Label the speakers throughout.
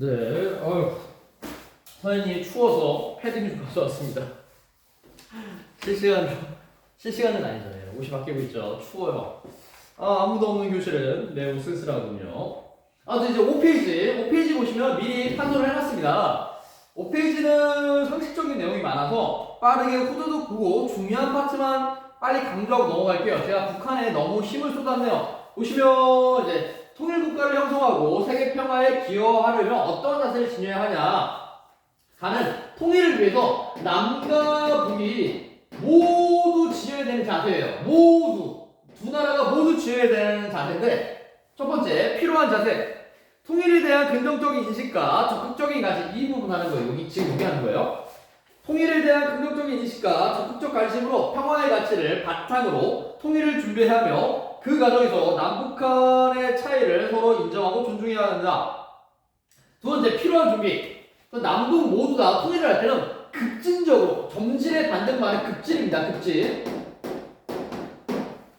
Speaker 1: 네, 선생님이 추워서 패딩 좀 가져왔습니다. 실시간은 아니잖아요. 옷이 바뀌고 있죠. 추워요. 아무도 없는 교실은 매우 쓸쓸하군요. 이제 5페이지 보시면 미리 판도를 해놨습니다. 5페이지는 상식적인 내용이 많아서 빠르게 후두둑 보고 중요한 파트만 빨리 강조하고 넘어갈게요. 제가 북한에 너무 힘을 쏟았네요. 보시면 이제 통일국가를 형성하고 세계 평화에 기여하려면 어떤 자세를 지녀야 하냐 하는 통일을 위해서 남과 북이 모두 지녀야 되는 자세예요. 두 나라가 모두 지녀야 되는 자세인데, 첫 번째 필요한 자세, 통일에 대한 긍정적인 인식과 적극적인 관심. 이 부분 하는 거예요. 지금 여기 하는 거예요. 통일에 대한 긍정적인 인식과 적극적 관심으로 평화의 가치를 바탕으로 통일을 준비하며 그 과정에서 남북한의 차이를 서로 인정하고 존중해야 한다. 두 번째, 필요한 준비. 남북 모두 다 통일을 할 때는 급진적으로, 점진의 반대말은 급진입니다. 급진.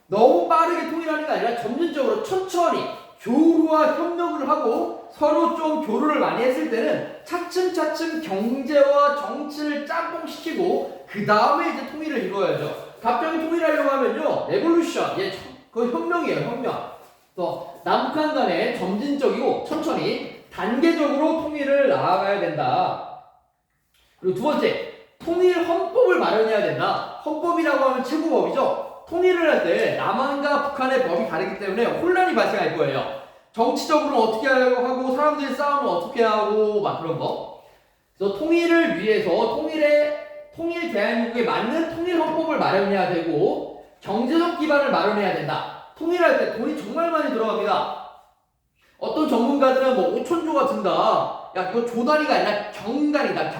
Speaker 1: 너무 빠르게 통일하는 게 아니라 점진적으로 천천히 교류와 협력을 하고 서로 좀 교류를 많이 했을 때는 차츰차츰 경제와 정치를 짬뽕시키고 그 다음에 이제 통일을 이루어야죠. 갑자기 통일하려고 하면요, 레볼루션, 그 혁명이에요. 혁명. 또 남북한 간에 점진적이고 천천히 단계적으로 통일을 나아가야 된다. 그리고 두 번째, 통일 헌법을 마련해야 된다. 헌법이라고 하면 최고법이죠. 통일을 할 때 남한과 북한의 법이 다르기 때문에 혼란이 발생할 거예요. 정치적으로 어떻게 하고 사람들이 싸우면 어떻게 하고 막 그런 거. 그래서 통일을 위해서 통일 대한민국에 맞는 통일 헌법을 마련해야 되고 경제적 기반을 마련해야 된다. 통일할 때 돈이 정말 많이 들어갑니다. 어떤 전문가들은 5천조가 든다. 이거 조단위가 아니라 경단이다.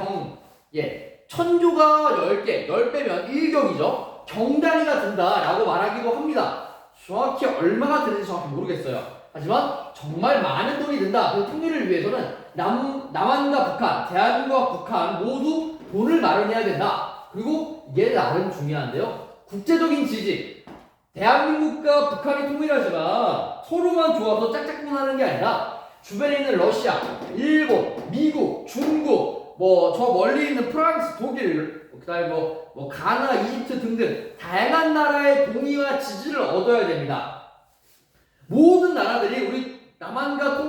Speaker 1: 천조가 10개, 10배면 1경이죠. 경단위가 든다라고 말하기도 합니다. 정확히 얼마가 드는지 정확히 모르겠어요. 하지만 정말 많은 돈이 든다. 그 통일을 위해서는 남한과 북한, 대한민국과 북한 모두 돈을 마련해야 된다. 그리고 이게 나름 중요한데요. 국제적인 지지. 대한민국과 북한이 통일하지만 서로만 좋아서 짝짝꿍하는 게 아니라 주변에 있는 러시아, 일본, 미국, 중국, 저 멀리 있는 프랑스, 독일, 그다음에 가나, 이집트 등등 다양한 나라의 동의와 지지를 얻어야 됩니다. 모든 나라들이 우리 남한과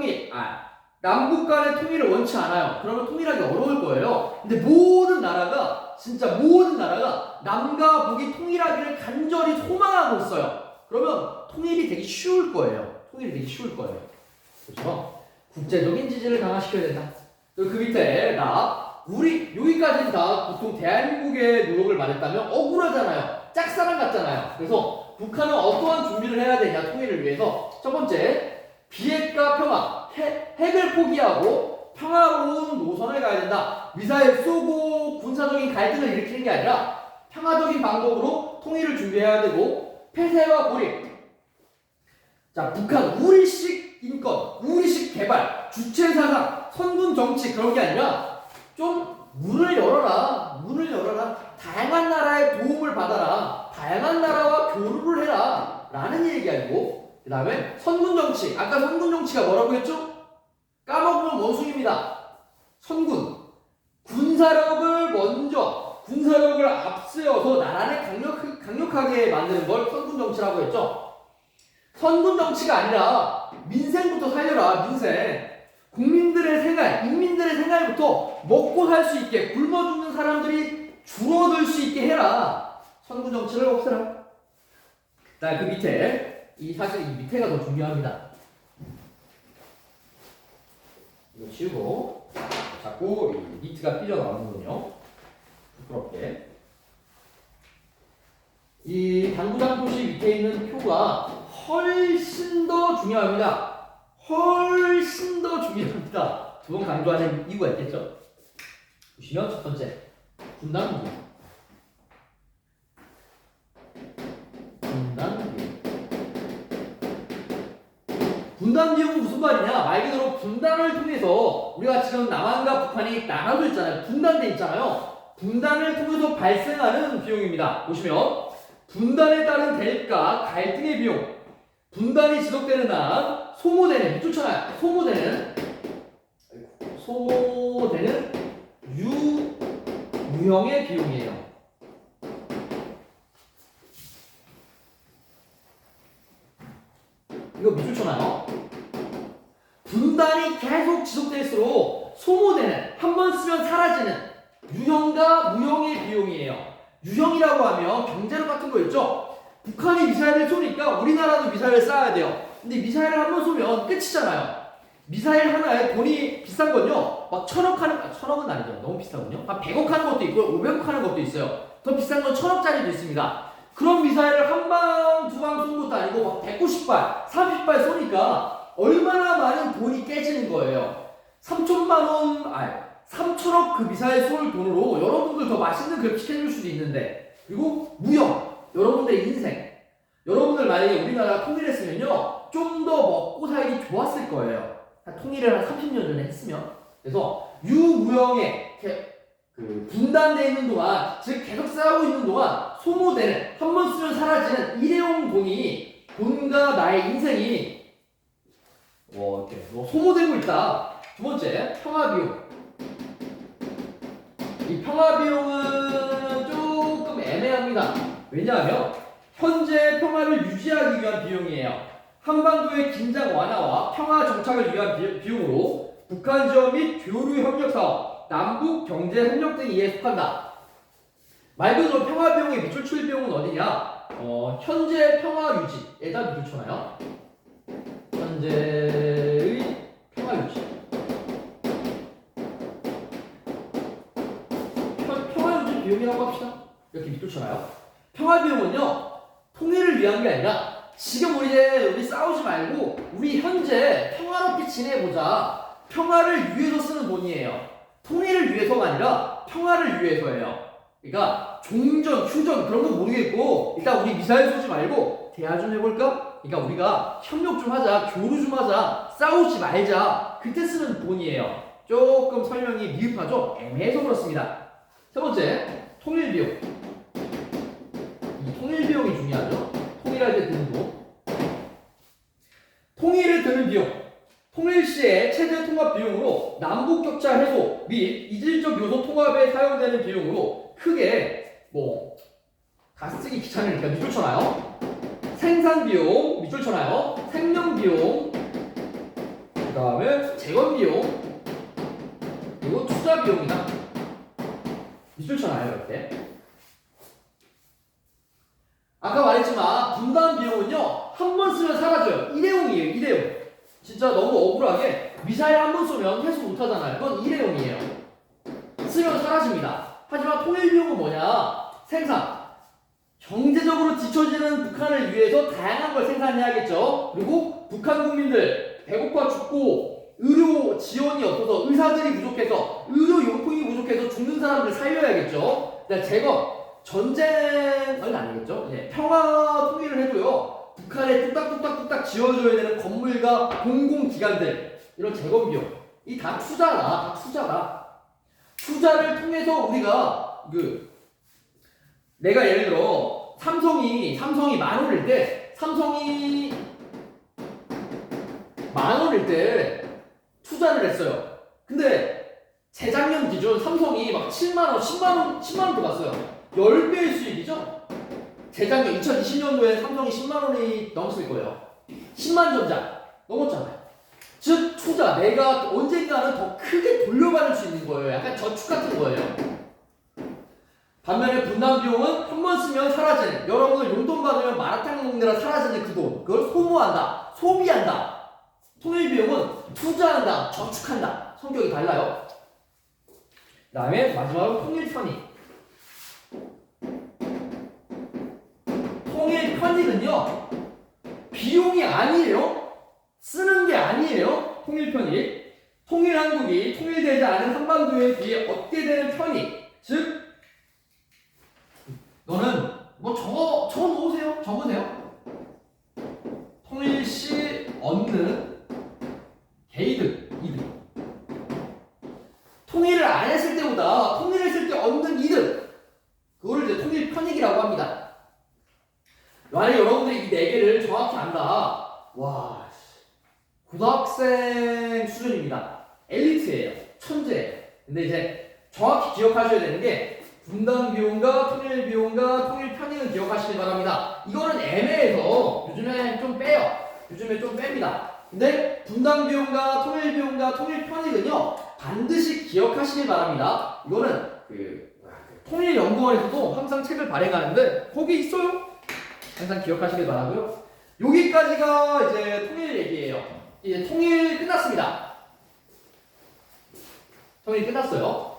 Speaker 1: 남북 간의 통일을 원치 않아요. 그러면 통일하기 어려울 거예요. 근데 모든 나라가 남과 북이 통일하기를 간절히 소망하고 있어요. 그러면 통일이 되기 쉬울 거예요. 그렇죠? 국제적인 지지를 강화시켜야 된다. 그 밑에 여기까지는 다 보통 대한민국의 노력을 말했다면 억울하잖아요. 짝사랑 같잖아요. 그래서 북한은 어떠한 준비를 해야 되냐, 통일을 위해서. 첫 번째, 비핵화 평화, 핵을 포기하고 평화로운 노선을 가야 된다. 미사일 쏘고 군사적인 갈등을 일으키는 게 아니라 평화적인 방법으로 통일을 준비해야 되고, 폐쇄와 고립. 북한 우리식 인권, 우리식 개발, 주체사상, 선군 정치 그런 게 아니라 좀 문을 열어라. 다양한 나라의 도움을 받아라. 다양한 나라와 교류를 해라. 라는 얘기하고, 그 다음에 선군 정치. 아까 선군 정치가 뭐라고 했죠? 까먹으면 원숭입니다. 선군. 군사력을 앞세워서 나라를 강력하게 만드는 걸 선군 정치라고 했죠. 선군 정치가 아니라 민생부터 살려라. 민생. 국민들의 생활, 인민들의 생활부터 먹고 살 수 있게, 굶어 죽는 사람들이 줄어들 수 있게 해라. 선군 정치를 없애라. 그 밑에, 사실 이 밑에가 더 중요합니다. 이거 치우고, 자꾸 이 니트가 삐져나오는군요. 부끄럽게. 이 당구장 표시 밑에 있는 표가 훨씬 더 중요합니다. 두 번 강조하는 이유가 있겠죠? 보시면 첫 번째, 분단 비용은 무슨 말이냐? 말 그대로 분단을 통해서 우리가 지금 남한과 북한이 나눠져 있잖아요. 분단돼 있잖아요. 분단을 통해서 발생하는 비용입니다. 보시면 분단에 따른 대립과 갈등의 비용, 분단이 지속되는 한 소모되는 소모되는 유형의 비용이에요. 이거 밑줄 쳐놔요. 분단이 계속 지속될수록 소모되는, 한 번 쓰면 사라지는 유형과 무형의 비용이에요. 유형이라고 하면 경제력 같은 거 있죠? 북한이 미사일을 쏘니까 우리나라도 미사일을 쏴야 돼요. 근데 미사일을 한 번 쏘면 끝이잖아요. 미사일 하나에 돈이 비싼 건요, 막 1,000억 하는, 1,000억은 아니죠. 너무 비싸군요. 한 100억 하는 것도 있고, 500억 하는 것도 있어요. 더 비싼 건 1,000억짜리도 있습니다. 그런 미사일을 한 방, 두 방 쏜 것도 아니고, 막 190발, 30발 쏘니까 얼마나 많은 돈이 깨지는 거예요. 3,000억 그 미사일 쏠 돈으로 여러분들 더 맛있는 그릇 시켜줄 수도 있는데, 그리고 무형, 여러분들의 인생. 여러분들 만약에 우리나라가 통일했으면요, 좀 더 먹고 살기 좋았을 거예요. 통일을 한 30년 전에 했으면. 그래서 유무형의 그 분단되어 있는 동안, 즉 계속 싸우고 있는 동안 소모되는, 한 번 쓰면 사라지는 일회용 돈이, 돈과 나의 인생이 이렇게 소모되고 있다. 두 번째, 평화비용. 이 평화비용은 조금 애매합니다. 왜냐하면 현재 평화를 유지하기 위한 비용이에요. 한반도의 긴장 완화와 평화 정착을 위한 비용으로 북한 지원 및 교류 협력 사업, 남북 경제 협력 등 이에 속한다. 말 그대로 평화 비용의 밑줄 칠 비용은 어디냐? 현재 평화 유지에다 밑줄 쳐놔요. 현재의 평화 유지. 평화 유지 비용이라고 합시다. 이렇게 밑줄 쳐놔요. 평화 비용은요, 통일을 위한 게 아니라 지금 우리 싸우지 말고 우리 현재 평화롭게 지내보자. 평화를 위해서 쓰는 돈이에요. 통일을 위해서가 아니라 평화를 위해서예요. 그러니까 종전, 휴전 그런 건 모르겠고, 일단 우리 미사일 쏘지 말고 대화 좀 해볼까? 그러니까 우리가 협력 좀 하자, 교류 좀 하자, 싸우지 말자. 그때 쓰는 돈이에요. 조금 설명이 미흡하죠? 애매해서 그렇습니다. 세 번째, 통일 비용. 이 통일 비용이 중요하죠? 통일할 때 드는 돈. 통일을 드는 비용. 통일 시의 체제 통합 비용으로 남북 격차 해소 및 이질적 요소 통합에 사용되는 비용으로 크게 다 쓰기 귀찮으니까 밑줄 쳐놔요. 생산 비용 밑줄 쳐놔요. 생명 비용, 그 다음에 재건 비용, 그리고 투자 비용이다. 밑줄 쳐놔요. 이렇게. 아까 말했지만 분단 비용은요, 한 번 쓰면 사라져요. 일회용이에요. 일회용. 진짜 너무 억울하게 미사일 한 번 쏘면 회수 못하잖아요. 그건 일회용이에요. 쓰면 사라집니다. 하지만 통일 비용은 뭐냐? 생산. 경제적으로 뒤처지는 북한을 위해서 다양한 걸 생산해야겠죠. 그리고 북한 국민들 배고파 죽고 의료 지원이 없어서, 의사들이 부족해서, 의료 용품이 부족해서 죽는 사람들 살려야겠죠. 제거. 전쟁은 아니겠죠? 예, 평화 통일을 해도요, 북한에 뚝딱뚝딱 지어줘야 되는 건물과 공공기관들, 이런 재건 비용, 이 다 투자다. 다 투자다. 투자를 통해서 우리가 내가 예를 들어 삼성이 10,000원일 때, 삼성이 10,000원일 때 투자를 했어요. 근데 재작년 기준 삼성이 막 7만원, 10만원도 갔어요. 10배의 수익이죠? 재작년 2020년도에 삼성이 10만원이 넘었을 거예요. 10만전자 넘었잖아요. 즉 투자, 내가 언젠가는 더 크게 돌려받을 수 있는 거예요. 약간 저축 같은 거예요. 반면에 분단 비용은 한 번 쓰면 사라지는, 여러분들 용돈 받으면 마라탕 먹느라 사라지는 그 돈, 그걸 소모한다, 소비한다. 통일 비용은 투자한다, 저축한다. 성격이 달라요. 그 다음에 마지막으로 통일 편익. 통일 편익은요, 비용이 아니에요. 쓰는 게 아니에요. 통일 편익. 통일 한국이 통일되지 않은 한반도에 비해 얻게 되는 편익. 즉, 너는 적어 놓으세요. 적으세요. 통일 시 얻는 개이득, 이득. 통일을 안 했을 때보다 통일했을 때 얻는 이득. 그거를 이제 통일 편익이라고 합니다. 만약 여러분들이 이 4개를 정확히 안다. 와, 고등학생 수준입니다. 엘리트예요. 천재. 근데 이제 정확히 기억하셔야 되는 게 분당 비용과 통일 비용과 통일 편익은 기억하시기 바랍니다. 이거는 애매해서 요즘에 좀 빼요. 요즘에 좀 뺍니다. 근데 분당 비용과 통일 비용과 통일 편익은요 반드시 기억하시기 바랍니다. 이거는 통일연구원에서도 항상 책을 발행하는데 거기 있어요. 항상 기억하시길 바라고요. 여기까지가 이제 통일 얘기예요. 이제 통일 끝났습니다. 통일 끝났어요.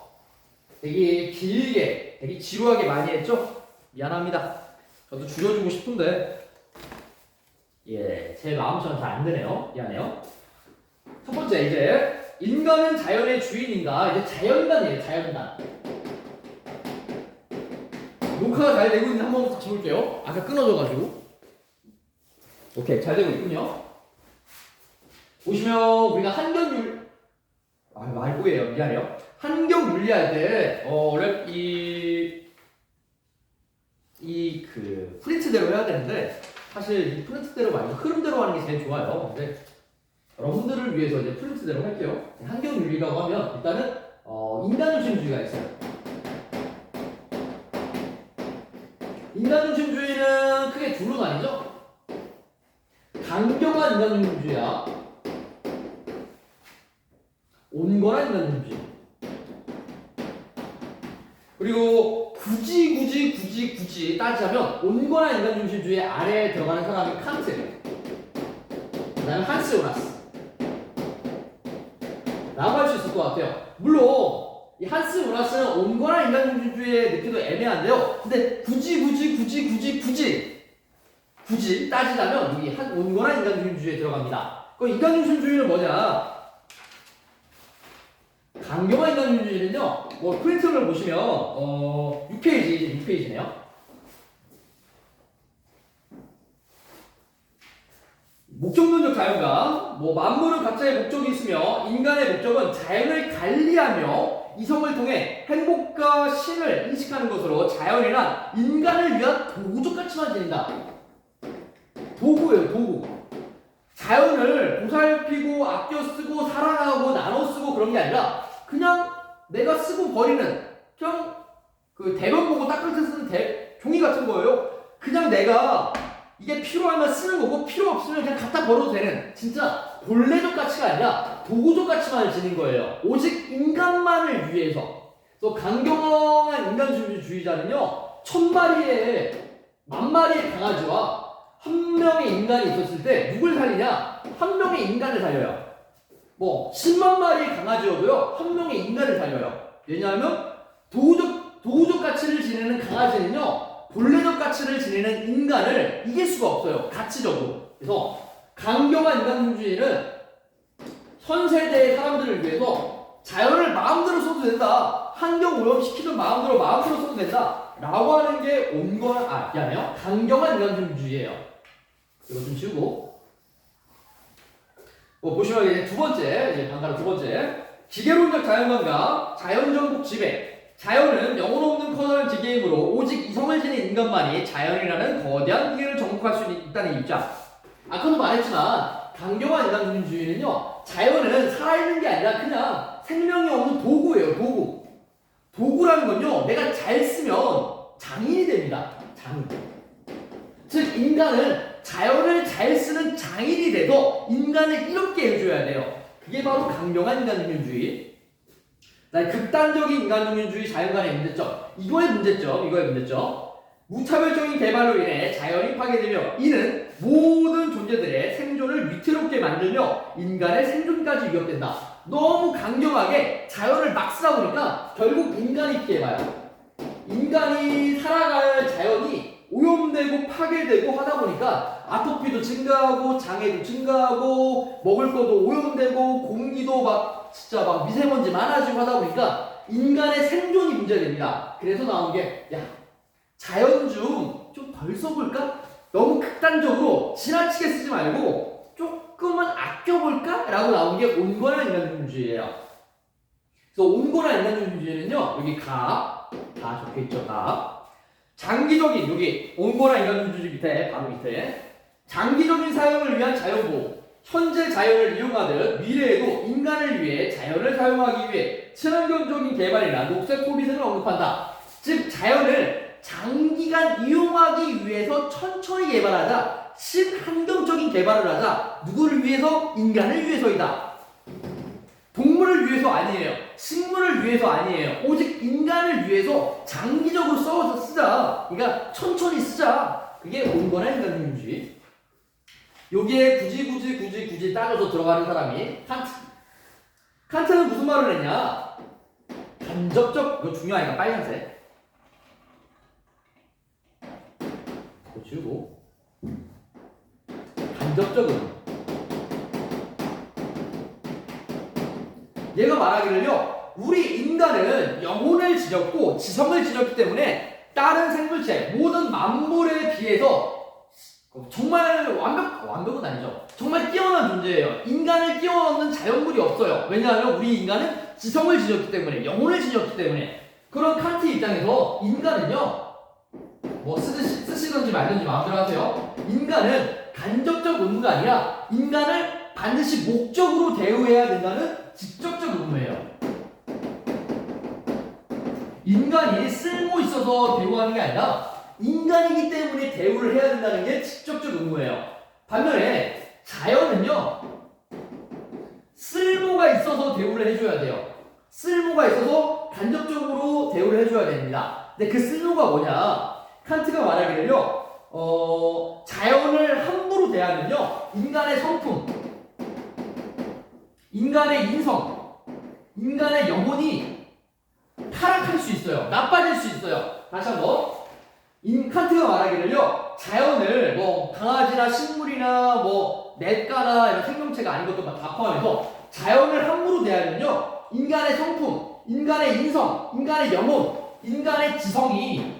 Speaker 1: 되게 길게, 되게 지루하게 많이 했죠? 미안합니다. 저도 줄여주고 싶은데 제 마음처럼 잘 안 되네요. 미안해요. 첫 번째 이제 인간은 자연의 주인인가? 이제 자연인간이에요. 자연인간. 녹화가 잘 되고 있는지 한번 다시 볼게요. 아까 끊어져가지고. 오케이, 잘 되고 있군요. 보시면 우리가 환경윤 말고예요. 미안해요. 환경윤리할 때 프린트대로 해야 되는데 사실 이 프린트대로 말고 흐름대로 하는 게 제일 좋아요. 근데 여러분들을 위해서 이제 프린트대로 할게요. 환경윤리라고 하면 일단은 인간중심주의가 있어요. 인간중심주의는 크게 둘로 나뉘죠. 강경한 인간중심주의야. 온건한 인간중심주의. 그리고 굳이 따지자면 온건한 인간중심주의 아래에 들어가는 사람이 칸트, 그 다음에 한스 요나스 라고 할 수 있을 것 같아요. 물론 이 한스 요나스는 온건한 인간중심주의에 넣기도 애매한데요. 근데 굳이 따지자면 이 온건한 인간중심주의에 들어갑니다. 그 인간중심주의는 뭐냐? 강경한 인간중심주의는요. 프린트를 보시면 6페이지네요. 목적론적 자연감. 만물은 각자의 목적이 있으며 인간의 목적은 자연을 관리하며 이성을 통해 행복과 신을 인식하는 것으로 자연이란 인간을 위한 도구적 가치만 지닌다. 도구예요, 도구. 자연을 보살피고 아껴 쓰고 사랑하고 나눠 쓰고 그런 게 아니라 그냥 내가 쓰고 버리는 그냥 대변 보고 닦을 때 쓰는 종이 같은 거예요. 그냥 내가 이게 필요하면 쓰는 거고 필요 없으면 그냥 갖다 버려도 되는 진짜 본래적 가치가 아니라 도구적 가치만을 지닌 거예요. 오직 인간만을 위해서. 또 강경한 인간주의자는요 1000마리의 10,000마리의 강아지와 한 명의 인간이 있었을 때 누굴 살리냐? 한 명의 인간을 살려요. 10만 마리의 강아지여도요 한 명의 인간을 살려요. 왜냐하면 도구적 가치를 지니는 강아지는요 본래적 가치를 지니는 인간을 이길 수가 없어요. 가치적으로. 그래서 강경한 인간주의는 현 세대의 사람들을 위해서 자연을 마음대로 써도 된다. 환경 오염시키든 마음대로 써도 된다. 라고 하는 게 강경한 인간주의예요. 이거 좀 지우고. 보시면 이제 두 번째, 방가로 두 번째. 기계론적 자연관과 자연정복 지배. 자연은 영혼 없는 커다란 기계이므로 오직 이성을 지닌 인간만이 자연이라는 거대한 기계를 정복할 수 있다는 입장. 아까도 말했지만 강경한 인간주의는요 자연은 살아있는 게 아니라 그냥 생명이 없는 도구예요. 도구. 도구라는 건요 내가 잘 쓰면 장인이 됩니다. 장인. 즉 인간은 자연을 잘 쓰는 장인이 돼도 인간을 이롭게 해줘야 돼요. 그게 바로 강경한 인간주의. 극단적인 인간중심주의 자연관의 문제점. 이거의 문제점. 무차별적인 개발로 인해 자연이 파괴되며 이는 모든 존재들의 생존을 위태롭게 만들며 인간의 생존까지 위협된다. 너무 강경하게 자연을 막 쓰다 보니까 결국 인간이 피해봐요. 인간이 살아갈 자연이 오염되고 파괴되고 하다 보니까 아토피도 증가하고 장애도 증가하고 먹을 것도 오염되고 공기도 진짜 미세먼지 많아지고 하다 보니까 인간의 생존이 문제됩니다. 그래서 나온 게 자연 좀 덜 써볼까? 너무 극단적으로 지나치게 쓰지 말고 조금은 아껴볼까? 라고 나온 게 온건한 인간주의예요. 그래서 온건한 인간주의는요 여기 다 적혀있죠. 장기적인 여기 온건한 인간주의 밑에 바로 밑에 장기적인 사용을 위한 자연보호. 현재 자연을 이용하듯 미래에도 인간을 인간을 위해 자연을 사용하기 위해 친환경적인 개발이나 녹색 소비 등을 언급한다. 즉 자연을 장기간 이용하기 위해서 천천히 개발하자, 친환경적인 개발을 하자. 누구를 위해서? 인간을 위해서이다. 동물을 위해서 아니에요. 식물을 위해서 아니에요. 오직 인간을 위해서 장기적으로 써서 쓰자. 그러니까 천천히 쓰자. 그게 온건한 인간민주주의. 여기에 굳이 따져서 들어가는 사람이 칸트. 칸트는 무슨 말을 했냐? 간접적, 이거 중요하니까 빨간색. 이거 지우고. 간접적 의무. 얘가 말하기를요, 우리 인간은 영혼을 지녔고 지성을 지녔기 때문에 다른 생물체, 모든 만물에 비해서 정말 완벽은 아니죠. 정말 뛰어난 존재예요. 인간을 뛰어넘는 자연물이 없어요. 왜냐하면 우리 인간은 지성을 지녔기 때문에, 영혼을 지녔기 때문에. 그런 칸트 입장에서 인간은요, 뭐 쓰시든지 말든지 마음대로 하세요. 인간은 간접적 의무가 아니라 인간을 반드시 목적으로 대우해야 된다는 직접적 의무예요. 인간이 쓸모 있어서 대우하는 게 아니라 인간이기 때문에 대우를 해야 된다는 게 직접적 의무예요. 반면에 자연은요, 쓸모가 있어서 대우를 해줘야 돼요. 쓸모가 있어서 간접적으로 대우를 해줘야 됩니다. 근데 그 쓸모가 뭐냐? 칸트가 말하기를요, 자연을 함부로 대하면요, 인간의 성품, 인간의 인성, 인간의 영혼이 타락할 수 있어요. 나빠질 수 있어요. 다시 한번. 칸트가 말하기를요, 자연을 뭐 강아지나 식물이나 뭐 냇가나 이런 생명체가 아닌 것도 다 포함해서 자연을 함부로 대하면요, 인간의 성품, 인간의 인성, 인간의 영혼, 인간의 지성이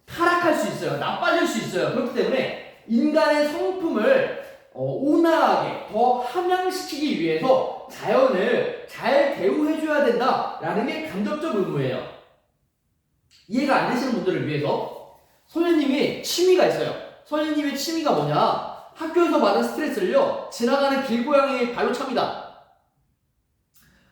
Speaker 1: 타락할 수 있어요. 나빠질 수 있어요. 그렇기 때문에 인간의 성품을 온화하게 더 함양시키기 위해서 자연을 잘 대우해줘야 된다라는 게 간접적 의무예요. 이해가 안 되시는 분들을 위해서 선생님이 취미가 있어요. 선생님의 취미가 뭐냐? 학교에서 받은 스트레스를요, 지나가는 길고양이 발로 찹니다.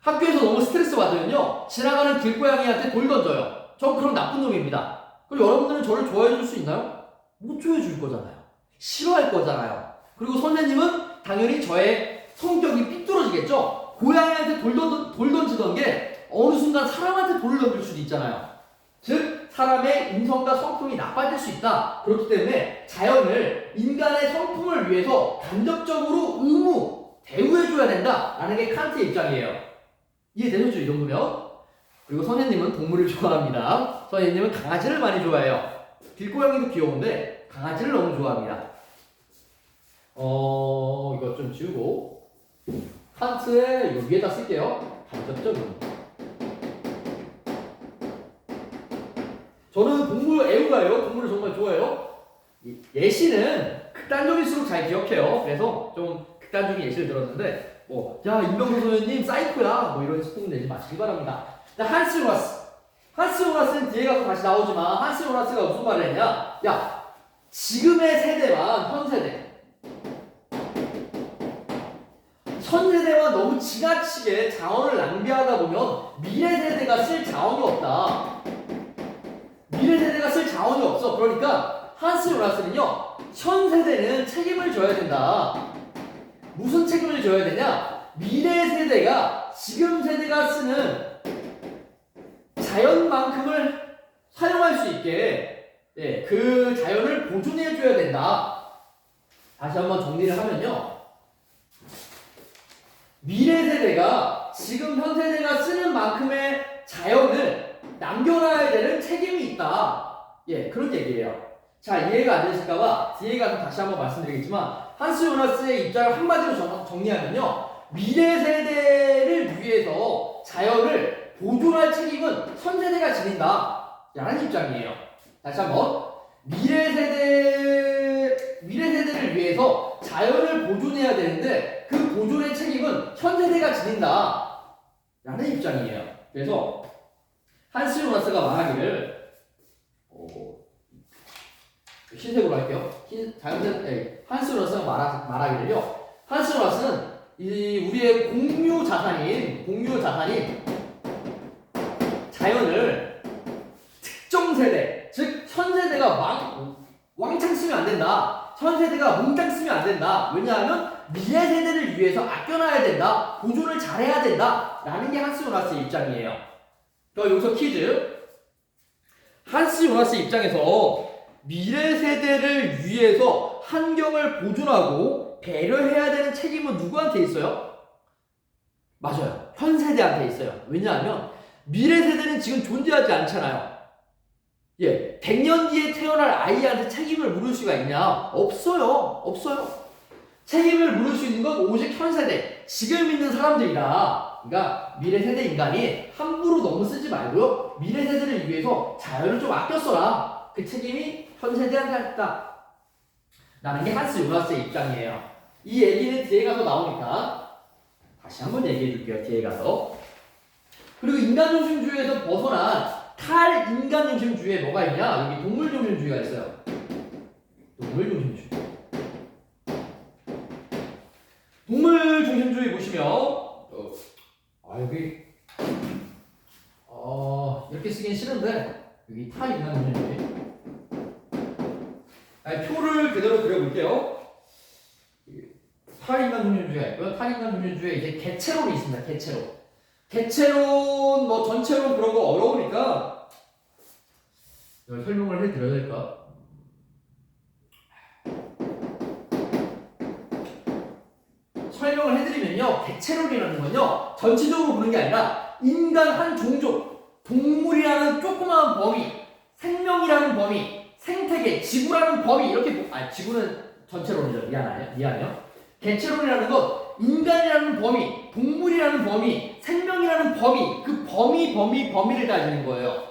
Speaker 1: 학교에서 너무 스트레스 받으면요, 지나가는 길고양이한테 돌 던져요. 전 그런 나쁜 놈입니다. 그럼 여러분들은 저를 좋아해 줄 수 있나요? 못 좋아해 줄 거잖아요. 싫어할 거잖아요. 그리고 선생님은 당연히 저의 성격이 삐뚤어지겠죠? 고양이한테 돌 던지던 게 어느 순간 사람한테 돌을 던질 수도 있잖아요. 즉, 사람의 인성과 성품이 나빠질 수 있다. 그렇기 때문에 자연을 인간의 성품을 위해서 간접적으로 대우해줘야 된다라는 게 칸트의 입장이에요. 이해되셨죠? 이 정도면? 그리고 선생님은 동물을 좋아합니다. 선생님은 강아지를 많이 좋아해요. 길고양이도 귀여운데 강아지를 너무 좋아합니다. 이거 좀 지우고 칸트의 이거 위에다 쓸게요. 간접적 의무. 저는 동물 애호가예요. 동물을 정말 좋아해요. 예시는 극단적일수록 잘 기억해요. 그래서 좀 극단적인 예시를 들었는데, 야, 임병수 선생님 사이코야, 뭐 이런 스푼 내지 마시기 바랍니다. 한스 요나스는 뒤에 가서 다시 나오지만, 한스 요나스가 무슨 말을 했냐? 야, 지금의 세대만 현 세대만 너무 지나치게 자원을 낭비하다 보면 미래 세대가 쓸 자원이 없다. 미래 세대가 쓸 자원이 없어. 그러니까 한스 요나스는요, 현 세대는 책임을 져야 된다. 무슨 책임을 져야 되냐? 미래 세대가 지금 세대가 쓰는 자연만큼을 사용할 수 있게, 그 자연을 보존해 줘야 된다. 다시 한번 정리를 하면요, 미래 세대가 지금 현 세대가 쓰는 만큼의 자연을 남겨놔야 되는 책임이 있다. 그런 얘기예요. 자, 이해가 안 되실까봐 뒤에 가서 다시 한번 말씀드리겠지만, 한스 요나스의 입장을 한마디로 정리하면요, 미래 세대를 위해서 자연을 보존할 책임은 현 세대가 지닌다 라는 입장이에요. 다시 한번, 미래 세대를 위해서 자연을 보존해야 되는데 그 보존의 책임은 현 세대가 지닌다 라는 입장이에요. 그래서 한스 요나스가 말하기를, 흰색으로 할게요. 한스 요나스가 말하기를요, 한스 요나스는 이 우리의 공유 자산인 자연을 특정 세대, 즉 현세대가 왕창 쓰면 안 된다. 현세대가 몽땅 쓰면 안 된다. 왜냐하면 미래 세대를 위해서 아껴놔야 된다. 보존을 잘해야 된다. 라는 게 한스 요나스의 입장이에요. 그럼 여기서 퀴즈. 한스 요나스의 입장에서 미래 세대를 위해서 환경을 보존하고 배려해야 되는 책임은 누구한테 있어요? 맞아요. 현 세대한테 있어요. 왜냐하면 미래 세대는 지금 존재하지 않잖아요. 예, 100년 뒤에 태어날 아이한테 책임을 물을 수가 있냐? 없어요. 책임을 물을 수 있는 건 오직 현 세대, 지금 있는 사람들이다. 그러니까 미래 세대 인간이 함부로 너무 쓰지 말고요. 미래 세대를 위해서 자연을 좀 아껴 써라. 그 책임이 현 세대한테 있다. 라는 게 한스 요나스의 입장이에요. 이 얘기는 뒤에 가서 나오니까 다시 한번 얘기해 줄게요. 뒤에 가서. 그리고 인간 중심주의에서 벗어난 탈인간 중심주의에 뭐가 있냐? 여기 동물 중심주의가 있어요. 동물 중심주의. 동물 중심주의 보시면 여기 이렇게 쓰긴 싫은데 여기 탈인간 중심주의. 표를 그대로 그려볼게요. 탈인간 중심주의가 있고요. 탈인간 중심주의에 이제 개체론이 있습니다. 개체론, 뭐 전체론 그런 거 어려우니까 이걸 설명을 해드려야 될까? 설명을 해드리면요, 개체론이라는 건요, 전체적으로 보는 게 아니라 인간 한 종족, 동물이라는 조그마한 범위, 생명이라는 범위, 생태계, 지구라는 범위 이렇게 지구는 전체론이죠. 미안해요. 개체론이라는 건 인간이라는 범위, 동물이라는 범위, 생명이라는 범위, 그 범위를 가지는 거예요.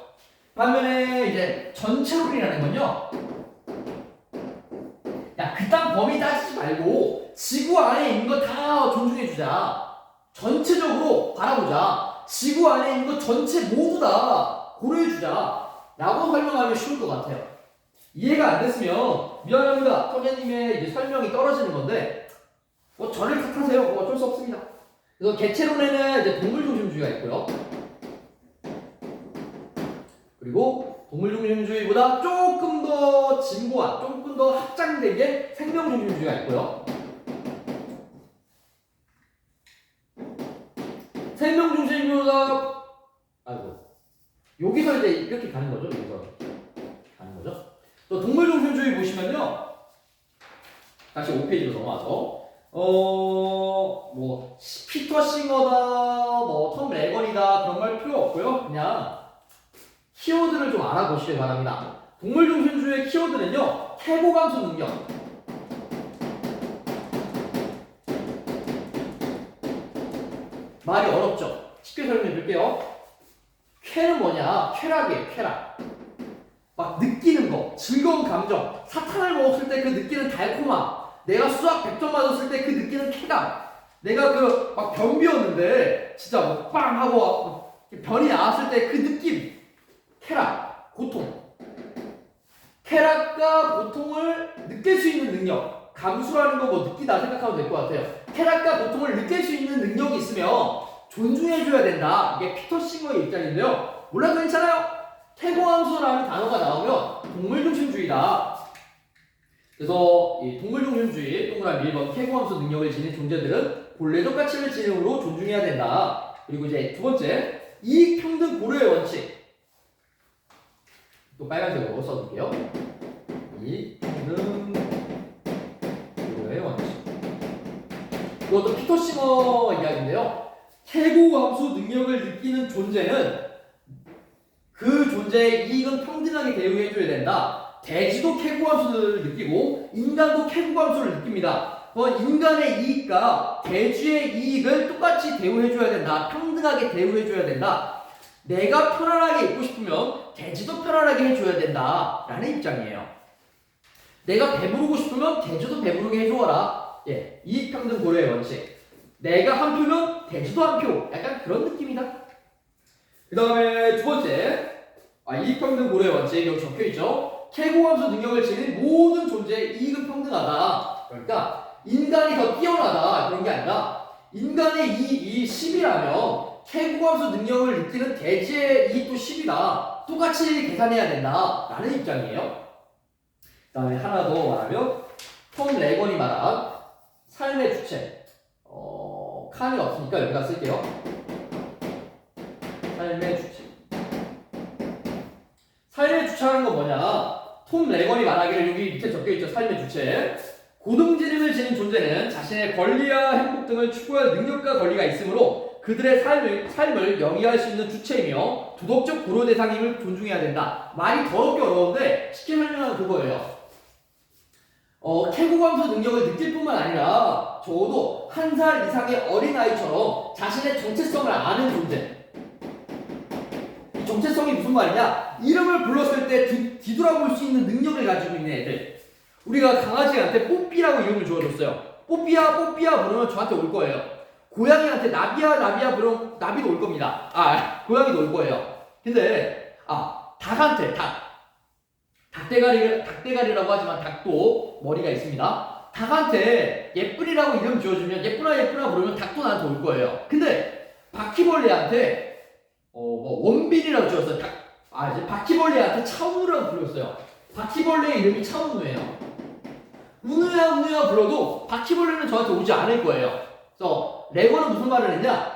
Speaker 1: 반면에 이제 전체론이라는 건요, 야, 그딴 범위 따지지 말고 지구 안에 있는 거 다 존중해주자. 전체적으로 바라보자. 지구 안에 있는 거 전체 모두 다 고려해주자. 라고 설명하면 쉬울 것 같아요. 이해가 안 됐으면 미안합니다. 선생님의 이제 설명이 떨어지는 건데 저를 탓하세요. 어쩔 수 없습니다. 그래서 개체론에는 이제 동물 중심주의가 있고요. 그리고 동물 중심주의보다 조금 더 진보한, 조금 더 확장된 게 생명 중심주의가 있고요. 생명 중심주의보다 여기서 이제 이렇게 가는 거죠. 또 동물 중심주의 보시면요. 다시 5페이지로 넘어와서 뭐 피터 싱어다, 뭐 톰 레건이다 그런 말 필요 없고요. 그냥 키워드를 좀 알아보시길 바랍니다. 동물 중심주의의 키워드는요. 태고 감수 능력. 말이 어렵죠? 쉽게 설명해 줄게요. 쾌는 뭐냐? 쾌락이에요. 쾌락. 막 느끼는 거, 즐거운 감정, 사탕을 먹었을 때 그 느끼는 달콤함, 내가 수학 100점 맞았을 때 그 느끼는 쾌감, 내가 그 막 변 비웠는데 진짜 뭐 빵 하고 변이 나왔을 때 그 느낌, 쾌락, 고통. 쾌락과 고통을 느낄 수 있는 능력, 감수라는 거 뭐 느끼다 생각하면 될 것 같아요. 쾌락과 고통을 느낄 수 있는 능력이 있으면 존중해줘야 된다. 이게 피터 싱어의 입장인데요. 몰라도 괜찮아요. 태고함수라는 단어가 나오면 동물중심주의다. 그래서 이 동물중심주의, 동그라미 1번 태고함수 능력을 지닌 존재들은 본래적 가치를 지능으로 존중해야 된다. 그리고 이제 두 번째, 이익평등 고려의 원칙. 또 빨간색으로 써둘게요. 이익평등 고려의 원칙. 이것도 피터 싱어 이야기인데요. 태고함수 능력을 느끼는 존재는 그 존재의 이익은 평등하게 대우해줘야 된다. 돼지도 쾌고함수를 느끼고 인간도 쾌고함수를 느낍니다. 그건 인간의 이익과 돼지의 이익을 똑같이 대우해줘야 된다. 평등하게 대우해줘야 된다. 내가 편안하게 있고 싶으면 돼지도 편안하게 해줘야 된다. 라는 입장이에요. 내가 배부르고 싶으면 돼지도 배부르게 해줘라. 예, 이익평등 고려의 원칙. 내가 한 표면 돼지도 한 표. 약간 그런 느낌이다. 그 다음에 두 번째, 이익평등 고려의 원칙 여기 적혀있죠. 쾌고함수 능력을 지닌 모든 존재의 이익은 평등하다. 그러니까 인간이 더 뛰어나다 그런 게 아니라 인간의 이 10이라면 최고함수 능력을 느끼는 대지의 이 또 10이다. 똑같이 계산해야 된다. 라는 입장이에요. 그 다음에 하나 더 말하면 톰 레건이 말한 삶의 주체. 칸이 없으니까 여기다 쓸게요. 삶의 주체. 삶의 주체라는 건 뭐냐? 톰 레건이 말하기를 여기 밑에 적혀있죠. 삶의 주체. 고등지능을 지닌 존재는 자신의 권리와 행복 등을 추구할 능력과 권리가 있으므로 그들의 삶을 영위할 수 있는 주체이며 도덕적 고려 대상임을 존중해야 된다. 말이 더럽게 어려운데 쉽게 설명하면 그거예요. 태고감수 능력을 느낄 뿐만 아니라 적어도 1살 이상의 어린아이처럼 자신의 정체성을 아는 존재. 이 정체성이 무슨 말이냐? 이름을 불렀을 때 뒤돌아볼 수 있는 능력을 가지고 있는 애들. 우리가 강아지한테 뽀삐라고 이름을 지어줬어요. 뽀삐야 뽀삐야 부르면 저한테 올 거예요. 고양이한테 나비야 나비야 부르면 나비도 올 겁니다. 고양이도 올 거예요. 근데 닭한테 닭대가리라고 하지만 닭도 머리가 있습니다. 닭한테 예쁜이라고 이름 지어주면 예쁘나 부르면 닭도 나한테 올 거예요. 근데 바퀴벌레한테 원빈이라고 지었어요. 이제 바퀴벌레한테 차은우라고 불렀어요. 바퀴벌레의 이름이 차은우예요. 은우야 불러도 바퀴벌레는 저한테 오지 않을 거예요. 그래서 레고는 무슨 말을 했냐?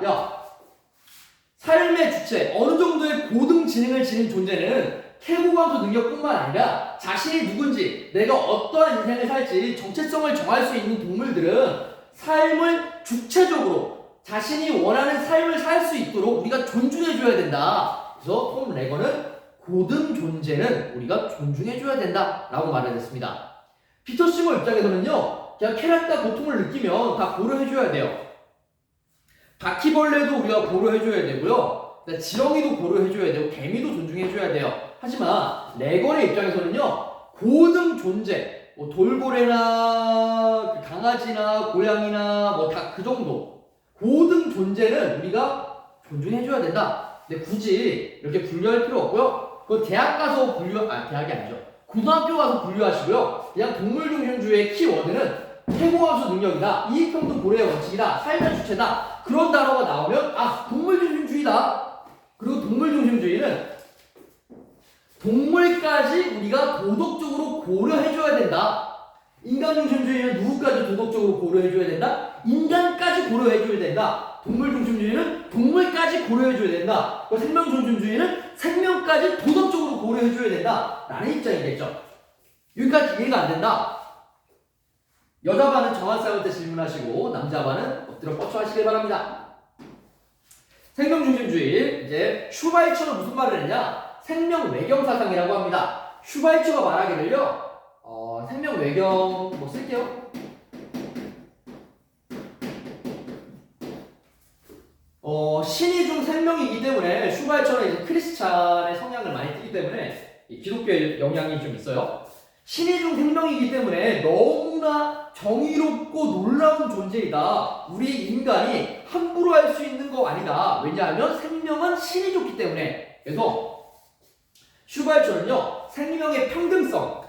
Speaker 1: 삶의 주체, 어느 정도의 고등 지능을 지닌 존재는 태고감수 능력뿐만 아니라 자신이 누군지, 내가 어떠한 인생을 살지 정체성을 정할 수 있는 동물들은 삶을 주체적으로 자신이 원하는 삶을 살 수 있도록 우리가 존중해줘야 된다. 그래서 톰 레거는 고등 존재는 우리가 존중해줘야 된다 라고 말을 했습니다. 피터 시머 입장에서는요, 그냥 쾌락과 고통을 느끼면 다 고려해줘야 돼요. 바퀴벌레도 우리가 고려해줘야 되고요, 지렁이도 고려해줘야 되고 개미도 존중해줘야 돼요. 하지만 레건의 입장에서는요, 고등 존재, 돌고래나 강아지나 고양이나 닭 그 정도 고등 존재는 우리가 존중해줘야 된다. 근데 굳이 이렇게 분류할 필요 없고요. 그건 대학 가서 대학이 아니죠. 고등학교 가서 분류하시고요. 그냥 동물중심주의의 키워드는 태고함수 능력이다, 이익평등 고려의 원칙이다, 삶의 주체다, 그런 단어가 나오면 동물중심주의다. 그리고 동물중심주의는 동물까지 우리가 도덕적으로 고려해줘야 된다. 인간중심주의는 누구까지 도덕적으로 고려해줘야 된다? 인간까지 고려해줘야 된다. 동물중심주의는 동물까지 고려해줘야 된다. 생명중심주의는 생명까지 도덕적으로 고려해줘야 된다 라는 입장이겠죠. 여기까지 이해가 안 된다. 여자 반은 정한쌤한테 질문하시고 남자 반은 엎드려 뻗쳐하시길 바랍니다. 생명중심주의, 이제 슈바이처는 무슨 말을 했냐? 생명 외경 사상이라고 합니다. 슈바이처가 말하기를요, 생명 외경 쓸게요. 신이 중 생명이기 때문에 슈바이처는 이제 크리스찬의 성향을 많이 띠기 때문에 기독교의 영향이 좀 있어요. 신이 중 생명이기 때문에 너무나 정의롭고 놀라운 존재이다. 우리 인간이 함부로 할 수 있는 거 아니다. 왜냐하면 생명은 신이 줬기 때문에. 그래서 슈바이처는요, 생명의 평등성.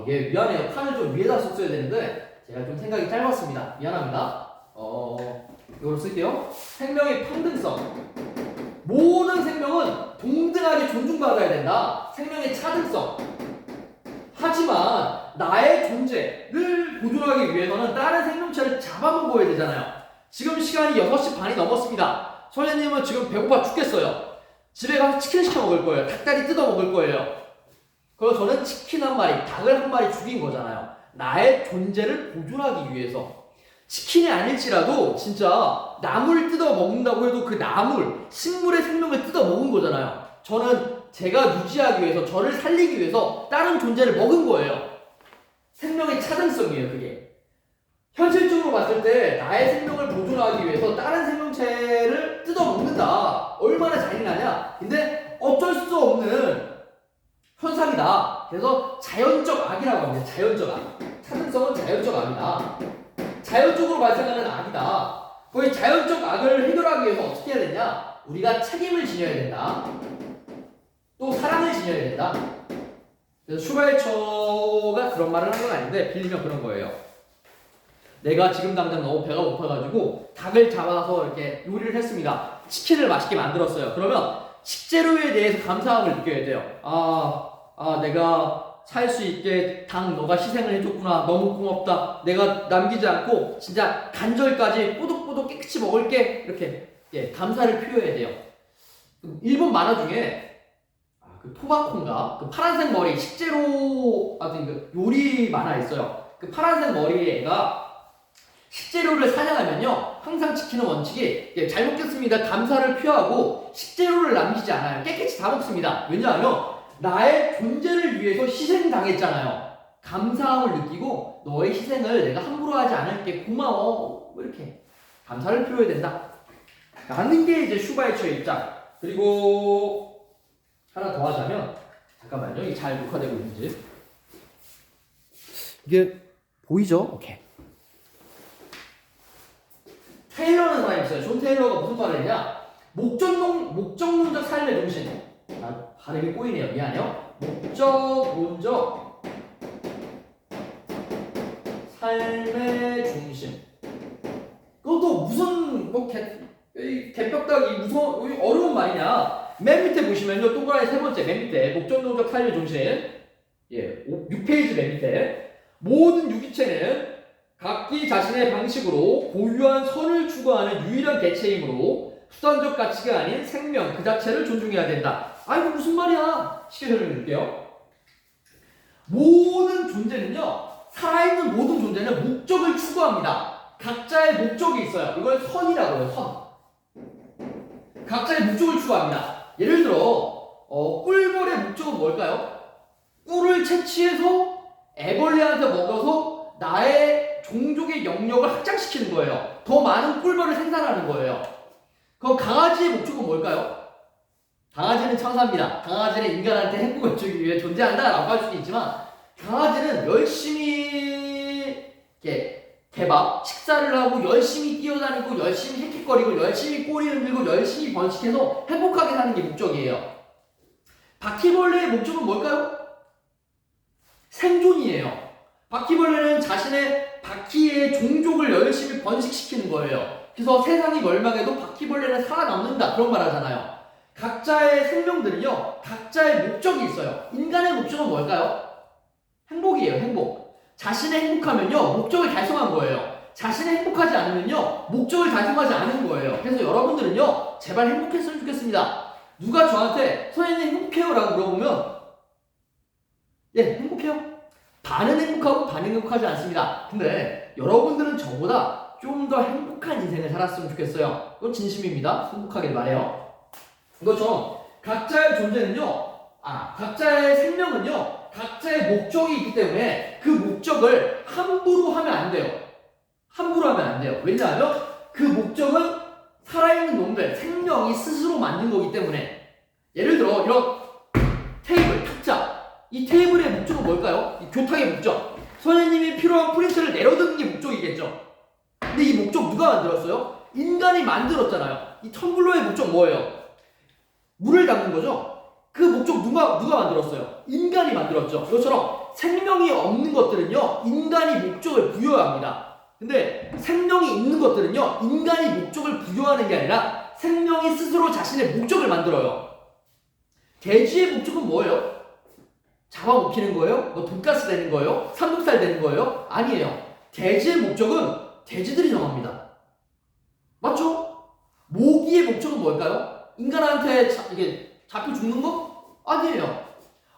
Speaker 1: 이게 미안해요. 칸을 좀 위에다 썼어야 되는데 제가 좀 생각이 짧았습니다. 미안합니다. 이걸 쓸게요. 생명의 평등성. 모든 생명은 동등하게 존중받아야 된다. 생명의 차등성. 하지만 나의 존재를 보존하기 위해서는 다른 생명체를 잡아먹어야 되잖아요. 지금 시간이 6시 반이 넘었습니다. 선생님은 지금 배고파 죽겠어요. 집에 가서 치킨 시켜 먹을 거예요. 닭다리 뜯어 먹을 거예요. 그래서 저는 치킨 한 마리, 닭을 한 마리 죽인 거잖아요. 나의 존재를 보존하기 위해서. 치킨이 아닐지라도 진짜 나물 뜯어 먹는다고 해도 그 나물, 식물의 생명을 뜯어 먹은 거잖아요. 저는 제가 유지하기 위해서, 저를 살리기 위해서 다른 존재를 먹은 거예요. 생명의 차등성이에요, 그게. 현실적으로 봤을 때 나의 생명을 보존하기 위해서 다른 생명체를 뜯어 먹는다. 얼마나 잔인하냐? 근데 어쩔 수 없는 현상이다. 그래서 자연적 악이라고 합니다. 자연적 악. 차등성은 자연적 악이다. 자연적으로 발생하는 악이다. 거의 자연적 악을 해결하기 위해서 어떻게 해야 되냐? 우리가 책임을 지녀야 된다. 또 사랑을 지녀야 된다. 그래서 슈바이처가 그런 말을 한 건 아닌데 빌리면 그런 거예요. 내가 지금 당장 너무 배가 고파가지고 닭을 잡아서 이렇게 요리를 했습니다. 치킨을 맛있게 만들었어요. 그러면 식재료에 대해서 감사함을 느껴야 돼요. 내가 살 수 있게 닭 너가 희생을 해줬구나. 너무 고맙다. 내가 남기지 않고 진짜 간절까지 꼬독꼬독 깨끗이 먹을게. 이렇게 감사를 표해야 돼요. 일본 만화 중에 그 토바코인가? 그 파란색 머리 식재료 하여튼 그 요리 만화 있어요. 그 파란색 머리 애가 식재료를 사냥하면요 항상 지키는 원칙이 잘 먹겠습니다 감사를 표하고 식재료를 남기지 않아요. 깨끗이 다 먹습니다. 왜냐하면 나의 존재를 위해서 희생당했잖아요. 감사함을 느끼고 너의 희생을 내가 함부로 하지 않을게 고마워 이렇게 감사를 표해야 된다 라는 게 이제 슈바이처의 입장. 그리고 하나 더 하자면 잠깐만요. 이게 잘 녹화되고 있는지 이게 보이죠? 오케이. 테일러는 사람이 있어요. 존 테일러가 무슨 말을 했냐? 목적론적 삶의 중심. 발음이 꼬이네요. 미안해요. 목적론적 삶의 중심. 그것도 무슨 개벽다기 무서운 어려운 말이냐? 맨 밑에 보시면요. 동그라미 세 번째 맨 밑에 목적론적 삶의 중심. 6페이지 맨 밑에 모든 유기체는 각기 자신의 방식으로 고유한 선을 추구하는 유일한 개체이므로 수단적 가치가 아닌 생명 그 자체를 존중해야 된다. 이거 무슨 말이야? 쉽게 설명드릴게요. 모든 존재는요, 살아있는 모든 존재는 목적을 추구합니다. 각자의 목적이 있어요. 이걸 선이라고 해요, 선. 각자의 목적을 추구합니다. 예를 들어, 꿀벌의 목적은 뭘까요? 꿀을 채취해서 애벌레한테 먹어서 나의 종족의 영역을 확장시키는 거예요. 더 많은 꿀벌을 생산하는 거예요. 그럼 강아지의 목적은 뭘까요? 강아지는 천사입니다. 강아지는 인간한테 행복을 주기 위해 존재한다 라고 할 수도 있지만 강아지는 열심히 개밥, 식사를 하고 열심히 뛰어다니고 열심히 헥헥거리고 열심히 꼬리 흔들고 열심히 번식해서 행복하게 사는 게 목적이에요. 바퀴벌레의 목적은 뭘까요? 생존이에요. 바퀴벌레는 자신의 바퀴의 종족을 열심히 번식시키는 거예요. 그래서 세상이 멸망해도 바퀴벌레는 살아남는다 그런 말 하잖아요. 각자의 생명들은요 각자의 목적이 있어요. 인간의 목적은 뭘까요? 행복이에요. 행복. 자신이 행복하면요 목적을 달성한 거예요. 자신이 행복하지 않으면요 목적을 달성하지 않은 거예요. 그래서 여러분들은요 제발 행복했으면 좋겠습니다. 누가 저한테 선생님 행복해요? 라고 물어보면 행복해요. 반은 행복하고 반은 행복하지 않습니다. 근데 여러분들은 저보다 좀 더 행복한 인생을 살았으면 좋겠어요. 그건 진심입니다. 행복하길 바래요. 이것처럼 각자의 존재는요, 각자의 생명은요, 각자의 목적이 있기 때문에 그 목적을 함부로 하면 안 돼요. 함부로 하면 안 돼요. 왜냐하면 그 목적은 살아있는 놈들, 생명이 스스로 만든 거기 때문에. 예를 들어 이런 테이블, 탁자. 이 테이블의 목적은 뭘까요? 이 교탁의 목적. 선생님이 필요한 프린트를 내려드는 게 목적이겠죠. 근데 이 목적 누가 만들었어요? 인간이 만들었잖아요. 이 텀블러의 목적 뭐예요? 물을 담는 거죠? 그 목적 누가 만들었어요? 인간이 만들었죠. 이것처럼 생명이 없는 것들은요, 인간이 목적을 부여합니다. 근데 생명이 있는 것들은요, 인간이 목적을 부여하는 게 아니라 생명이 스스로 자신의 목적을 만들어요. 돼지의 목적은 뭐예요? 잡아먹히는 거예요? 돈가스 되는 거예요? 삼겹살 되는 거예요? 아니에요. 돼지의 목적은 돼지들이 정합니다. 맞죠? 모기의 목적은 뭘까요? 인간한테 이게 잡혀 죽는 거? 아니에요.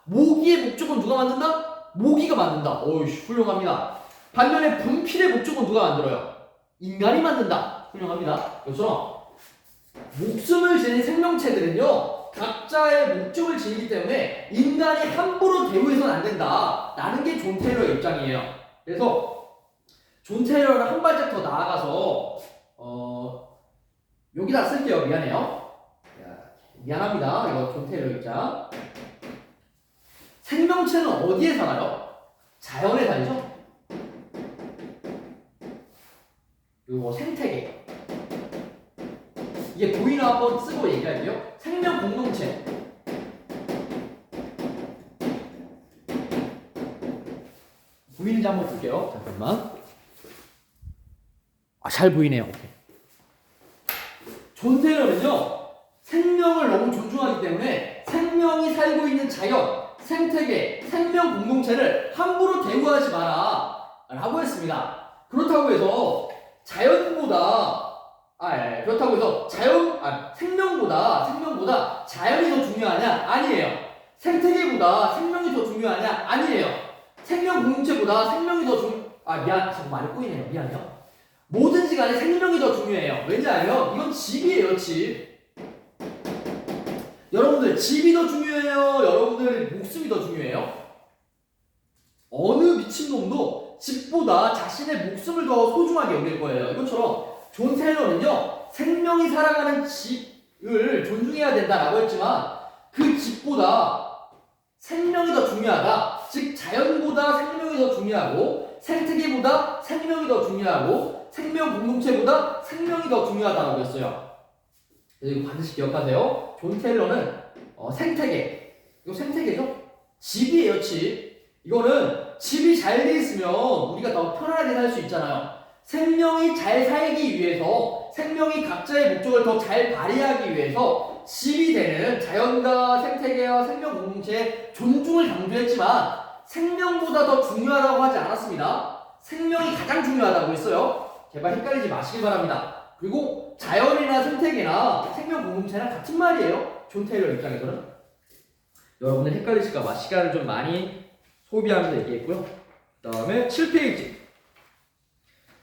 Speaker 1: 모기의 목적은 누가 만든다? 모기가 만든다. 어이씨, 훌륭합니다. 반면에 분필의 목적은 누가 만들어요? 인간이 만든다. 훌륭합니다. 이것처럼 목숨을 지닌 생명체들은요, 각자의 목적을 지니기 때문에 인간이 함부로 대우해서는 안 된다. 라는 게 존 테일러의 입장이에요. 그래서 존 테일러를 한 발짝 더 나아가서 여기다 쓸게요. 미안해요. 미안합니다. 이거 존 테일러 입장. 생명체는 어디에 살아요? 자연에 살죠? 그리고 생태계. 이게 보이나 한번 쓰고 얘기할게요. 생명 공동체. 보이는지 한번 볼게요. 잠깐만. 잘 보이네요. 존 테일러는요, 생명을 너무 존중하기 때문에 생명이 살고 있는 자연, 생태계, 생명 공동체를 함부로 대우하지 마라 라고 했습니다. 그렇다고 해서 생명보다 자연이 더 중요하냐? 아니에요. 생태계보다 생명이 더 중요하냐? 아니에요. 생명 공동체보다 생명이 더 자꾸 말이 꼬이네요. 미안해요. 뭐든지 간에 생명이 더 중요해요. 왜냐하면 이건 집이에요, 집. 여러분들 집이 더 중요해요? 여러분들 목숨이 더 중요해요? 어느 미친놈도 집보다 자신의 목숨을 더 소중하게 여길 거예요. 이것처럼 존 테일러는요, 생명이 살아가는 집을 존중해야 된다라고 했지만 그 집보다 생명이 더 중요하다. 즉 자연보다 생명이 더 중요하고 생태계보다 생명이 더 중요하고 생명 공동체보다 생명이 더 중요하다고 했어요. 그래서 이거 반드시 기억하세요. 존 테일러는 생태계, 이거 생태계죠? 집이에요, 집. 이거는 집이 잘 돼 있으면 우리가 더 편안하게 살 수 있잖아요. 생명이 잘 살기 위해서, 생명이 각자의 목적을 더 잘 발휘하기 위해서 집이 되는 자연과 생태계와 생명 공동체의 존중을 강조했지만 생명보다 더 중요하다고 하지 않았습니다. 생명이 가장 중요하다고 했어요. 제발 헷갈리지 마시길 바랍니다. 그리고 자연이나 생태계나 생명 공동체나 같은 말이에요. 존 테일러 입장에서는. 여러분들 헷갈리실까봐 시간을 좀 많이 소비하면서 얘기했고요. 그 다음에 7페이지.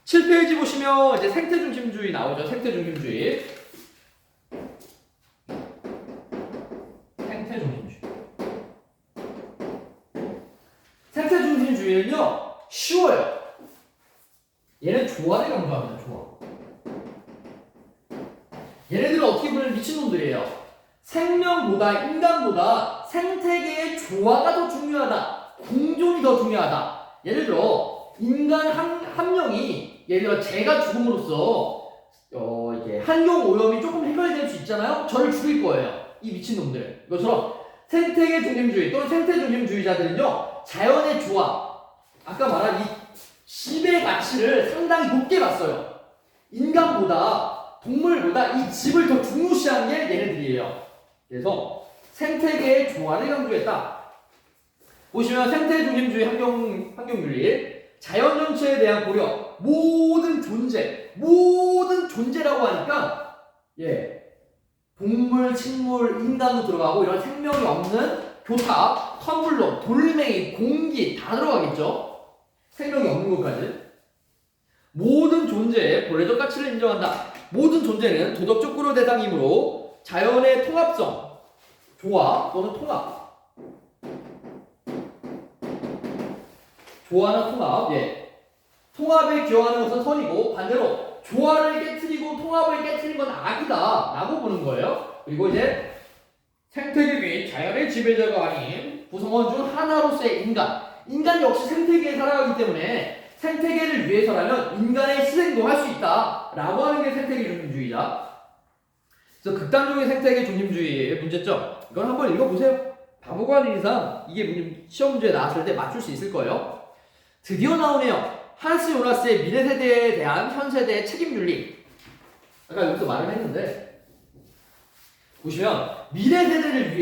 Speaker 1: 7페이지 보시면 이제 생태중심주의 나오죠. 생태중심주의. 생태중심주의는요, 쉬워요. 얘는 조화를 강조합니다. 조화. 얘네들은 어떻게 보면 미친놈들이에요. 생명보다 인간보다 생태계의 조화가 더 중요하다. 공존이 더 중요하다. 예를 들어 인간 한 명이 예를 들어 제가 죽음으로써 이게 환경 오염이 조금 해결될 수 있잖아요. 저를 죽일 거예요. 이 미친놈들. 이것처럼 생태계 중심주의 또는 생태 중심주의자들은요, 자연의 조화, 아까 말한 이 집의 가치를 상당히 높게 봤어요. 인간보다 동물보다 이 집을 더 중요시하는 게 얘네들이에요. 그래서 생태계의 조화를 강조했다. 보시면 생태 중심주의 환경윤리, 자연 전체에 대한 고려, 모든 존재라고 하니까 동물, 식물, 인간도 들어가고 이런 생명이 없는 교탑, 텀블러, 돌멩이, 공기 다 들어가겠죠. 생명이 없는 것까지. 모든 존재의 본래적 가치를 인정한다. 모든 존재는 도덕적 고려 대상이므로 자연의 통합성, 조화 또는 조화나 통합, 통합에 기여하는 것은 선이고 반대로 조화를 깨트리고 통합을 깨트린 건 악이다 라고 보는 거예요. 그리고 이제 생태계 및 자연의 지배자가 아닌 구성원 중 하나로서의 인간 역시 생태계에 살아가기 때문에 생태계를 위해서라면 인간의 희생도 할 수 있다 라고 하는 게 생태계 중심주의다. 그래서 극단적인 생태계 중심주의의 문제점, 이건 한번 읽어보세요. 바보가 아닌 이상 이게 시험 문제에 나왔을 때 맞출 수 있을 거예요. 드디어 나오네요. 한스 요나스의 미래 세대에 대한 현 세대의 책임 윤리. 아까 여기서 말을 했는데 보시면 미래 세대를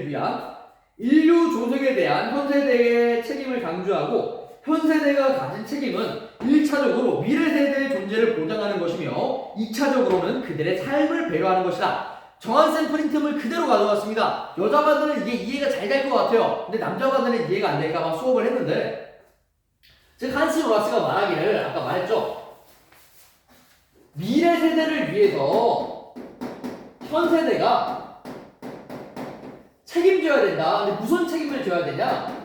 Speaker 1: 위한 인류 조성에 대한 현 세대의 책임을 강조하고 현 세대가 가진 책임은 1차적으로 미래 세대의 존재를 보장하는 것이며 2차적으로는 그들의 삶을 배려하는 것이다. 정한센 프린트물 그대로 가져왔습니다. 여자반들은 이게 이해가 잘 될 것 같아요. 근데 남자반들은 이해가 안 될까봐 수업을 했는데, 즉 한스 요나스가 말하기를 아까 말했죠. 미래 세대를 위해서 현 세대가 책임져야 된다. 근데 무슨 책임을 져야 되냐?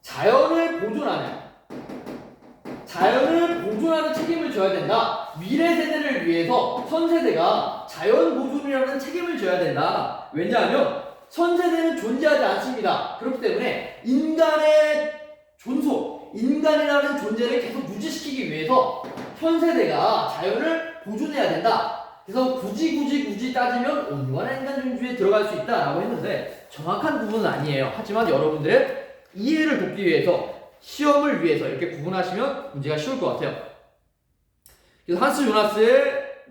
Speaker 1: 자연을 보존하는 책임을 져야 된다. 미래 세대를 위해서 현 세대가 자연 보존이라는 책임을 져야 된다. 왜냐하면 현 세대는 존재하지 않습니다. 그렇기 때문에 인간의 존속, 인간이라는 존재를 계속 유지시키기 위해서 현 세대가 자연을 보존해야 된다. 그래서 굳이 따지면 온유한 인간중심주의에 들어갈 수 있다라고 했는데 정확한 부분은 아니에요. 하지만 여러분들의 이해를 돕기 위해서, 시험을 위해서 이렇게 구분하시면 문제가 쉬울 것 같아요. 그래서 한스 요나스의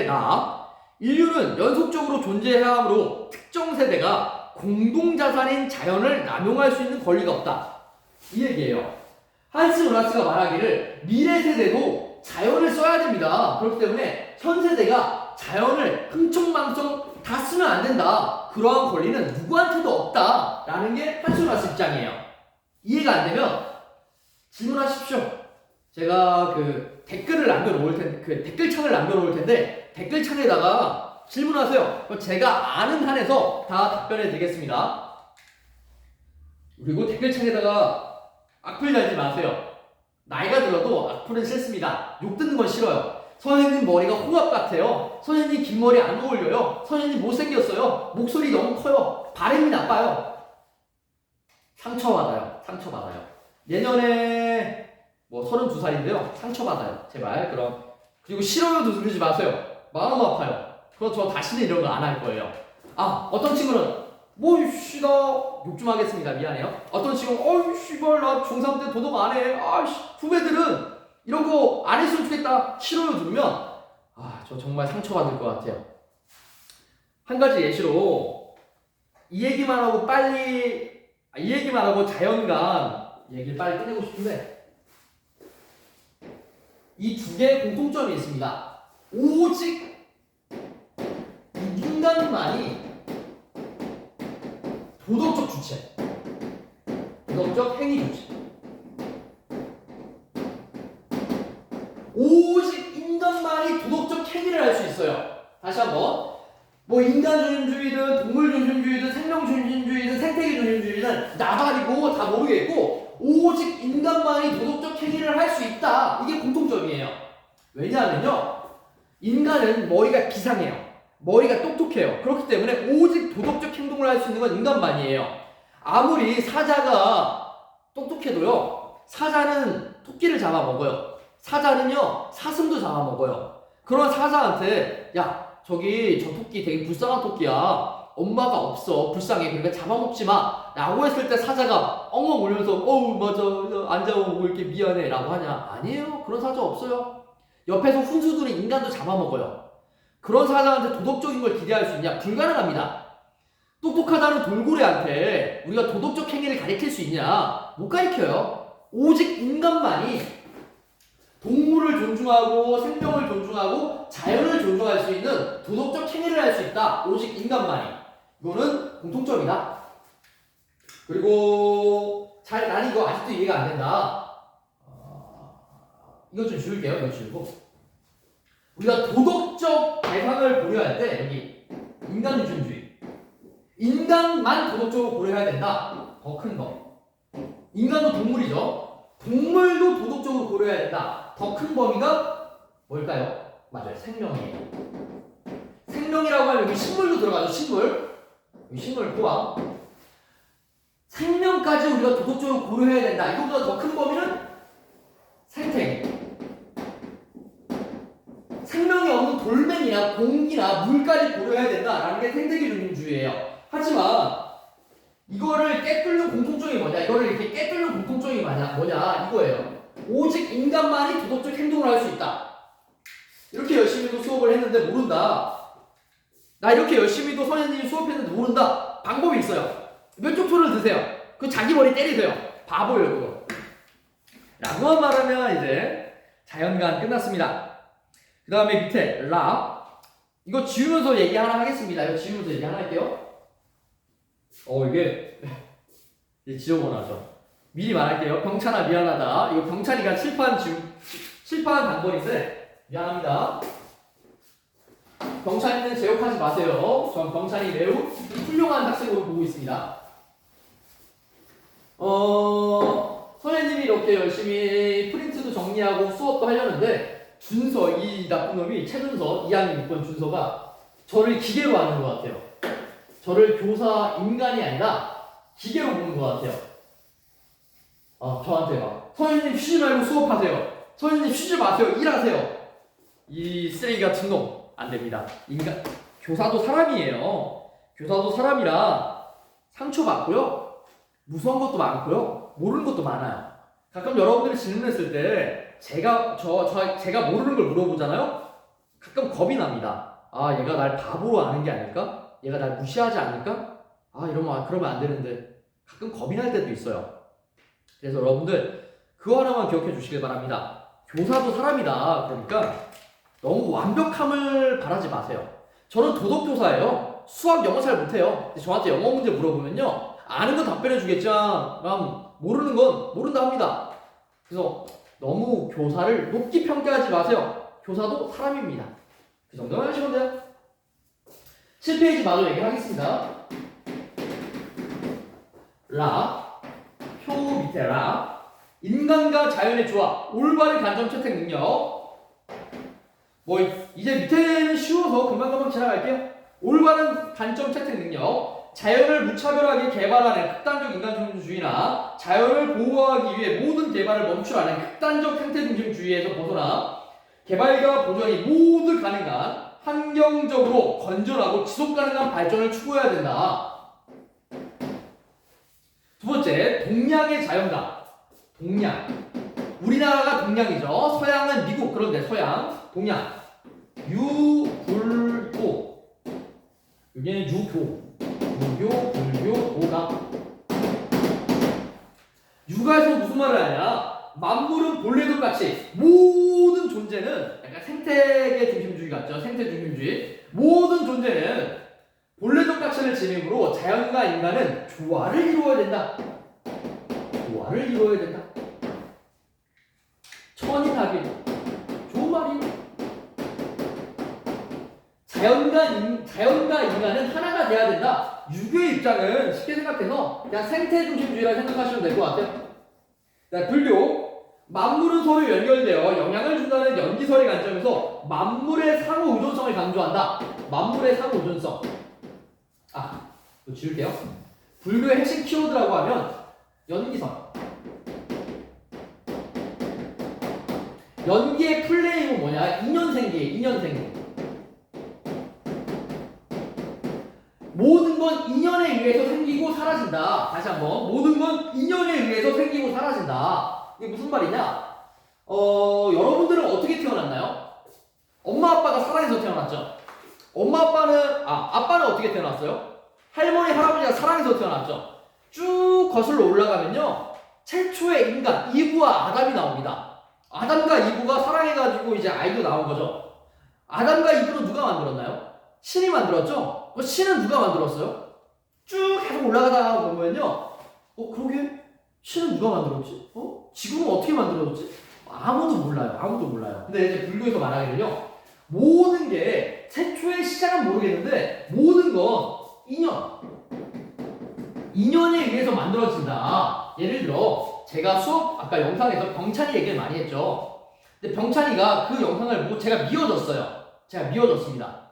Speaker 1: 나. 인류는 연속적으로 존재해야 하므로 특정 세대가 공동자산인 자연을 남용할 수 있는 권리가 없다. 이 얘기예요. 한스 요나스가 말하기를 미래 세대도 자연을 써야 됩니다. 그렇기 때문에 현 세대가 자연을 흥청망청 다 쓰면 안 된다. 그러한 권리는 누구한테도 없다. 라는 게 한스 요나스 입장이에요. 이해가 안 되면 질문하십시오. 제가 그 댓글을 남겨놓을 텐데, 그 댓글창을 남겨놓을 텐데, 댓글창에다가 질문하세요. 그럼 제가 아는 한에서 다 답변해 드리겠습니다. 그리고 댓글창에다가 악플 달지 마세요. 나이가 들어도 악플은 싫습니다. 욕 듣는 건 싫어요. 선생님 머리가 홍합 같아요. 선생님 긴 머리 안 어울려요. 선생님 못생겼어요. 목소리 너무 커요. 발음이 나빠요. 상처받아요. 예년에 뭐 32살인데요. 상처받아요. 제발. 그리고 싫어요도 누르지 마세요. 마음 아파요. 그럼 저 다시는 이런 거 안 할 거예요. 어떤 친구는 나 욕 좀 하겠습니다. 미안해요. 어떤 친구는 씨발 나 중3 때 도덕 안 해. 후배들은 이런 거 안 했으면 좋겠다. 싫어요 누르면 저 정말 상처받을 것 같아요. 한 가지 예시로 이 얘기만 하고 자연간 얘기를 빨리 끝내고 싶은데 이 두 개의 공통점이 있습니다. 오직 인간만이 도덕적 주체, 도덕적 행위 주체. 오직 인간만이 도덕적 행위를 할 수 있어요. 다시 한번. 뭐 인간 중심주의든 동물 중심주의든 생명 중심주의든 생태계 중심주의든 나발이고 다 모르겠고 오직 인간만이 도덕적 행위를 할 수 있다. 이게 공통점이에요. 왜냐하면요. 인간은 머리가 비상해요. 머리가 똑똑해요. 그렇기 때문에 오직 도덕적 행동을 할 수 있는 건 인간만이에요. 아무리 사자가 똑똑해도요. 사자는 토끼를 잡아먹어요. 사자는요. 사슴도 잡아먹어요. 그런 사자한테 저 토끼 되게 불쌍한 토끼야. 엄마가 없어. 불쌍해. 그러니까 잡아먹지 마. 라고 했을 때 사자가 엉엉 울면서 맞아. 안 잡아먹을게 미안해. 라고 하냐? 아니에요. 그런 사자 없어요. 옆에서 훈수들이 인간도 잡아먹어요. 그런 사자한테 도덕적인 걸 기대할 수 있냐? 불가능합니다. 똑똑하다는 돌고래한테 우리가 도덕적 행위를 가르칠 수 있냐? 못 가르쳐요. 오직 인간만이 동물을 존중하고 생명을 존중하고 자연을 존중할 수 있는 도덕적 행위를 할 수 있다. 오직 인간만이. 이거는 공통점이다. 그리고 난 이거 아직도 이해가 안 된다. 이거 좀 지울게요. 이거 지우고. 우리가 도덕적 대상을 고려할 때 여기 인간 중심주의. 인간만 도덕적으로 고려해야 된다. 더 큰 거. 인간도 동물이죠. 동물도 도덕적으로 고려해야 된다. 더 큰 범위가 뭘까요? 맞아요. 생명이에요. 생명이라고 하면 여기 식물도 들어가죠. 여기 식물 포함. 생명까지 우리가 도덕적으로 고려해야 된다. 이거보다 더 큰 범위는 생태계. 생명이 없는 돌멩이나 공기나 물까지 고려해야 된다라는 게 생태계 중심주의예요. 하지만 이거를 깨뚫는 공통점이 뭐냐? 이거를 이렇게 깨뚫는 공통점이 뭐냐? 이거예요. 오직 인간만이 도덕적 행동을 할 수 있다. 이렇게 열심히도 수업을 했는데 모른다. 나 이렇게 열심히도 선생님이 수업했는데 모른다. 방법이 있어요. 왼쪽 손을 드세요. 그 자기 머리 때리세요. 바보예요 그거. 라고만 말하면 이제 자연간 끝났습니다. 그 다음에 밑에 이거 지우면서 얘기 하나 하겠습니다. 이거 지우면서 얘기 하나 할게요. 이게 지저분하죠. 미리 말할게요. 병찬아 미안하다. 이거 병찬이가 칠판 단번인데 미안합니다. 병찬이는 제욕하지 마세요. 전 병찬이 매우 훌륭한 학생으로 보고 있습니다. 선생님이 이렇게 열심히 프린트도 정리하고 수업도 하려는데 준서, 이 나쁜 놈이 최준서 2학년 6번 준서가 저를 기계로 하는 것 같아요. 저를 교사 인간이 아니라 기계로 보는 것 같아요. 저한테 선생님 쉬지 말고 수업하세요. 선생님 쉬지 마세요. 일하세요. 이 쓰레기 같은 놈 안 됩니다. 교사도 사람이에요. 교사도 사람이라 상처받고요. 무서운 것도 많고요. 모르는 것도 많아요. 가끔 여러분들이 질문했을 때 제가 모르는 걸 물어보잖아요. 가끔 겁이 납니다. 아, 얘가 날 바보로 아는 게 아닐까? 얘가 날 무시하지 않을까? 아, 그러면 안 되는데 가끔 겁이 날 때도 있어요. 그래서 여러분들 그거 하나만 기억해 주시길 바랍니다. 교사도 사람이다. 그러니까 너무 완벽함을 바라지 마세요. 저는 도덕교사예요. 수학, 영어 잘 못해요. 저한테 영어 문제 물어보면요, 아는 건 답변해 주겠지만 모르는 건 모른다 합니다. 그래서 너무 교사를 높게 평가하지 마세요. 교사도 사람입니다. 그 정도만 하시면 돼요. 7페이지 마저 얘기하겠습니다. 표 밑에 인간과 자연의 조화, 올바른 관점 채택 능력. 이제 밑에는 쉬워서 금방금방 지나갈게요. 올바른 관점 채택 능력, 자연을 무차별하게 개발하는 극단적 인간 중심주의나 자연을 보호하기 위해 모든 개발을 멈추라는 극단적 생태 중심주의에서 벗어나 개발과 보존이 모두 가능한 환경적으로 건전하고 지속 가능한 발전을 추구해야 된다. 두 번째, 동양의 자연가. 동양. 우리나라가 동양이죠. 서양은 미국. 그런데 동양. 유불도. 여기는 유교, 불교, 도가. 유가에서 무슨 말을 하냐? 만물은 본래도 같이 모든 존재는 약간 생태계 중심주의 같죠? 생태 중심주의. 모든 존재는 본래적 가치를 지니므로 자연과 인간은 조화를 이루어야 된다. 조화를 이루어야 된다. 천인하길. 좋은 말이에요. 자연과 인간은 하나가 돼야 된다. 유교의 입장은 쉽게 생각해서 그냥 생태 중심주의라 생각하시면 될 것 같아요. 불교. 만물은 서로 연결되어 영향을 준다는 연기설의 관점에서 만물의 상호 의존성을 강조한다. 만물의 상호 의존성. 이거 지울게요. 불교의 핵심 키워드라고 하면 연기설. 연기의 플레이는 뭐냐? 인연생기. 모든 건 인연에 의해서 생기고 사라진다. 다시 한번. 모든 건 인연에 의해서 생기고 사라진다. 이게 무슨 말이냐? 여러분들은 어떻게 태어났나요? 엄마 아빠가 사랑해서 태어났죠. 아빠는 어떻게 태어났어요? 할머니 할아버지가 사랑해서 태어났죠. 쭉 거슬러 올라가면요, 최초의 인간 이브와 아담이 나옵니다. 아담과 이브가 사랑해가지고 이제 아이도 나온 거죠. 아담과 이브는 누가 만들었나요? 신이 만들었죠. 신은 누가 만들었어요? 쭉 계속 올라가다가 보면요, 그러게 신은 누가 만들었지? 지구는 어떻게 만들어졌지? 아무도 몰라요. 근데 이제 불교에서 말하기는요, 모든 게 최초의 시작은 모르겠는데 모든 건 인연에 의해서 만들어진다. 예를 들어 제가 아까 영상에서 병찬이 얘기를 많이 했죠. 근데 병찬이가 그 영상을 제가 미워졌습니다.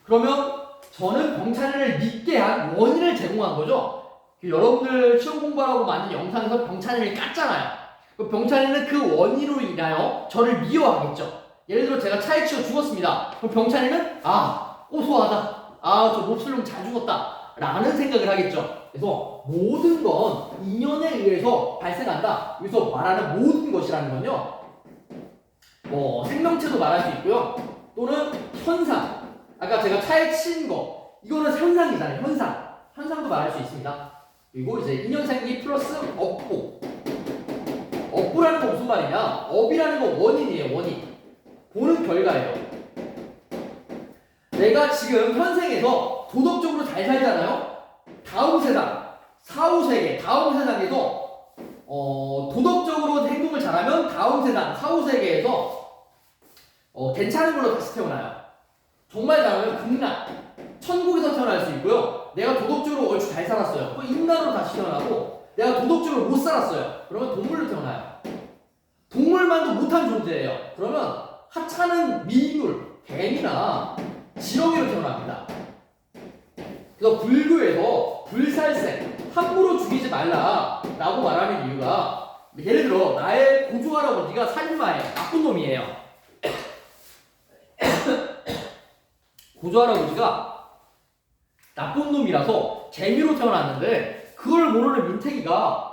Speaker 1: 그러면 저는 병찬이를 믿게 한 원인을 제공한 거죠. 여러분들 시험 공부하라고 만든 영상에서 병찬이를 깠잖아요. 병찬이는 그 원인으로 인하여 저를 미워하겠죠. 예를 들어 제가 차에 치여 죽었습니다. 그럼 병찬이는 소하다. 저 몹쓸놈 잘 죽었다. 라는 생각을 하겠죠. 그래서 모든 건 인연에 의해서 발생한다. 여기서 말하는 모든 것이라는 건요, 생명체도 말할 수 있고요. 또는 현상. 아까 제가 차에 친 거. 이거는 현상이잖아요. 현상도 말할 수 있습니다. 그리고 이제 인연생기 플러스 업보. 업보라는 건 무슨 말이냐? 업이라는 건 원인이에요. 원인. 보는 결과예요. 내가 지금 현생에서 도덕적으로 잘 살잖아요. 다음 세상, 사후세계, 다음 세상에서 도덕적으로 행동을 잘하면 다음 세상, 사후세계에서 괜찮은 걸로 다시 태어나요. 정말 잘하면 극락, 천국에서 태어날 수 있고요. 내가 도덕적으로 얼추 잘 살았어요. 또 인간으로 다시 태어나고, 내가 도덕적으로 못 살았어요. 그러면 동물로 태어나요. 동물만도 못한 존재예요. 그러면 하찮은 미인물, 뱀이나 지렁이로 태어납니다. 그래서 불교에서 불살생, 함부로 죽이지 말라라고 말하는 이유가, 예를 들어 나의 고조 할아버지가 살인마예요. 나쁜 놈이에요. 고조 할아버지가 나쁜 놈이라서 개미로 태어났는데 그걸 모르는 윤택이가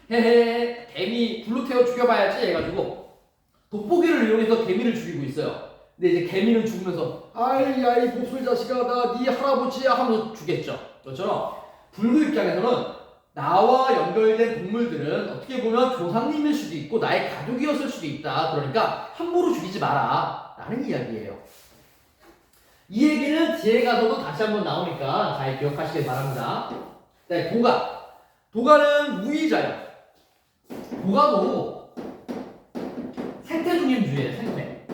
Speaker 1: 헤헤 개미 불로 태워 죽여봐야지 해가지고 돋보기를 이용해서 개미를 죽이고 있어요. 근데 이제 개미는 죽으면서 아이 야이 목소리 자식아 나 네 할아버지야 하면서 죽겠죠. 그것처럼 불구 입장에서는 나와 연결된 동물들은 어떻게 보면 조상님일 수도 있고 나의 가족이었을 수도 있다. 그러니까 함부로 죽이지 마라 라는 이야기예요. 이 얘기는 뒤에 가서도 다시 한번 나오니까 잘 기억하시길 바랍니다. 네, 도가. 도가는 무의자예요. 도가도 생태중심주의예요. 생태.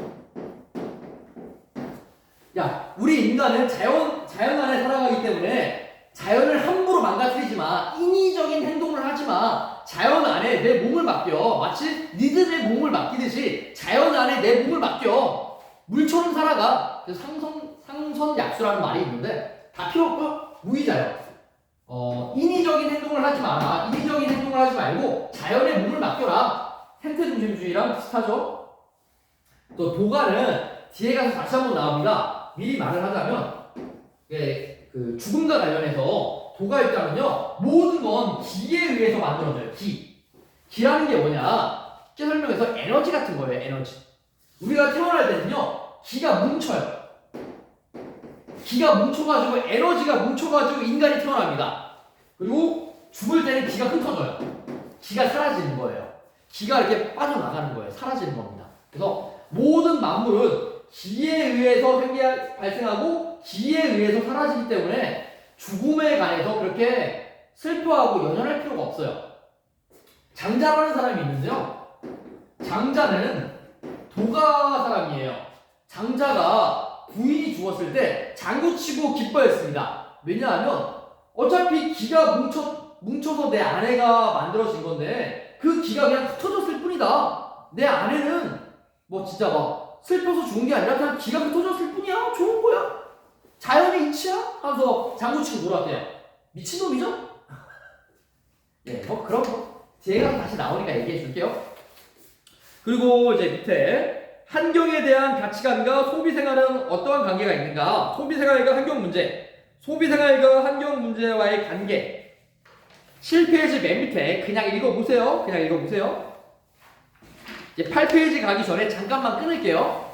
Speaker 1: 야, 우리 인간은 자연 안에 살아가기 때문에 자연을 함부로 망가뜨리지 마. 인위적인 행동을 하지 마. 자연 안에 내 몸을 맡겨. 마치 니들의 몸을 맡기듯이 자연 안에 내 몸을 맡겨. 물처럼 살아가. 그래서 상선약수라는 말이 있는데 다 필요 없고 무의자예요. 인위적인 행동을 하지 마라. 인위적인 행동을 하지 말고 자연의 몸을 맡겨라. 생태중심주의랑 비슷하죠? 또 도가는 뒤에 가서 다시 한번 나옵니다. 미리 말을 하자면 그 죽음과 관련해서 도가 있다면요 모든 건 기에 의해서 만들어져요. 기라는 게 뭐냐? 쉽게 설명해서 에너지 같은 거예요. 에너지. 우리가 태어날 때는요 기가 뭉쳐요. 기가 뭉쳐가지고 에너지가 뭉쳐가지고 인간이 태어납니다. 그리고 죽을 때는 기가 흩어져요. 기가 사라지는 거예요. 기가 이렇게 빠져나가는 거예요. 사라지는 겁니다. 그래서 모든 만물은 기에 의해서 발생하고 기에 의해서 사라지기 때문에 죽음에 관해서 그렇게 슬퍼하고 연연할 필요가 없어요. 장자라는 사람이 있는데요. 장자는 도가 사람이에요. 장자가 부인이 죽었을 때 장구치고 기뻐했습니다. 왜냐하면 어차피 기가 뭉쳐서 내 아내가 만들어진 건데 그 기가 그냥 흩어졌을 뿐이다. 내 아내는 뭐 진짜 막 슬퍼서 죽은 게 아니라 그냥 기가 흩어졌을 뿐이야. 좋은 거야. 자연의 이치야? 하면서 장구치고 놀았대요. 미친놈이죠? 예, 그럼 제가 다시 나오니까 얘기해 줄게요. 그리고 이제 밑에 환경에 대한 가치관과 소비생활은 어떠한 관계가 있는가? 소비생활과 환경 문제. 소비생활과 환경 문제와의 관계. 7페이지 맨 밑에 그냥 읽어보세요. 이제 8페이지 가기 전에 잠깐만 끊을게요.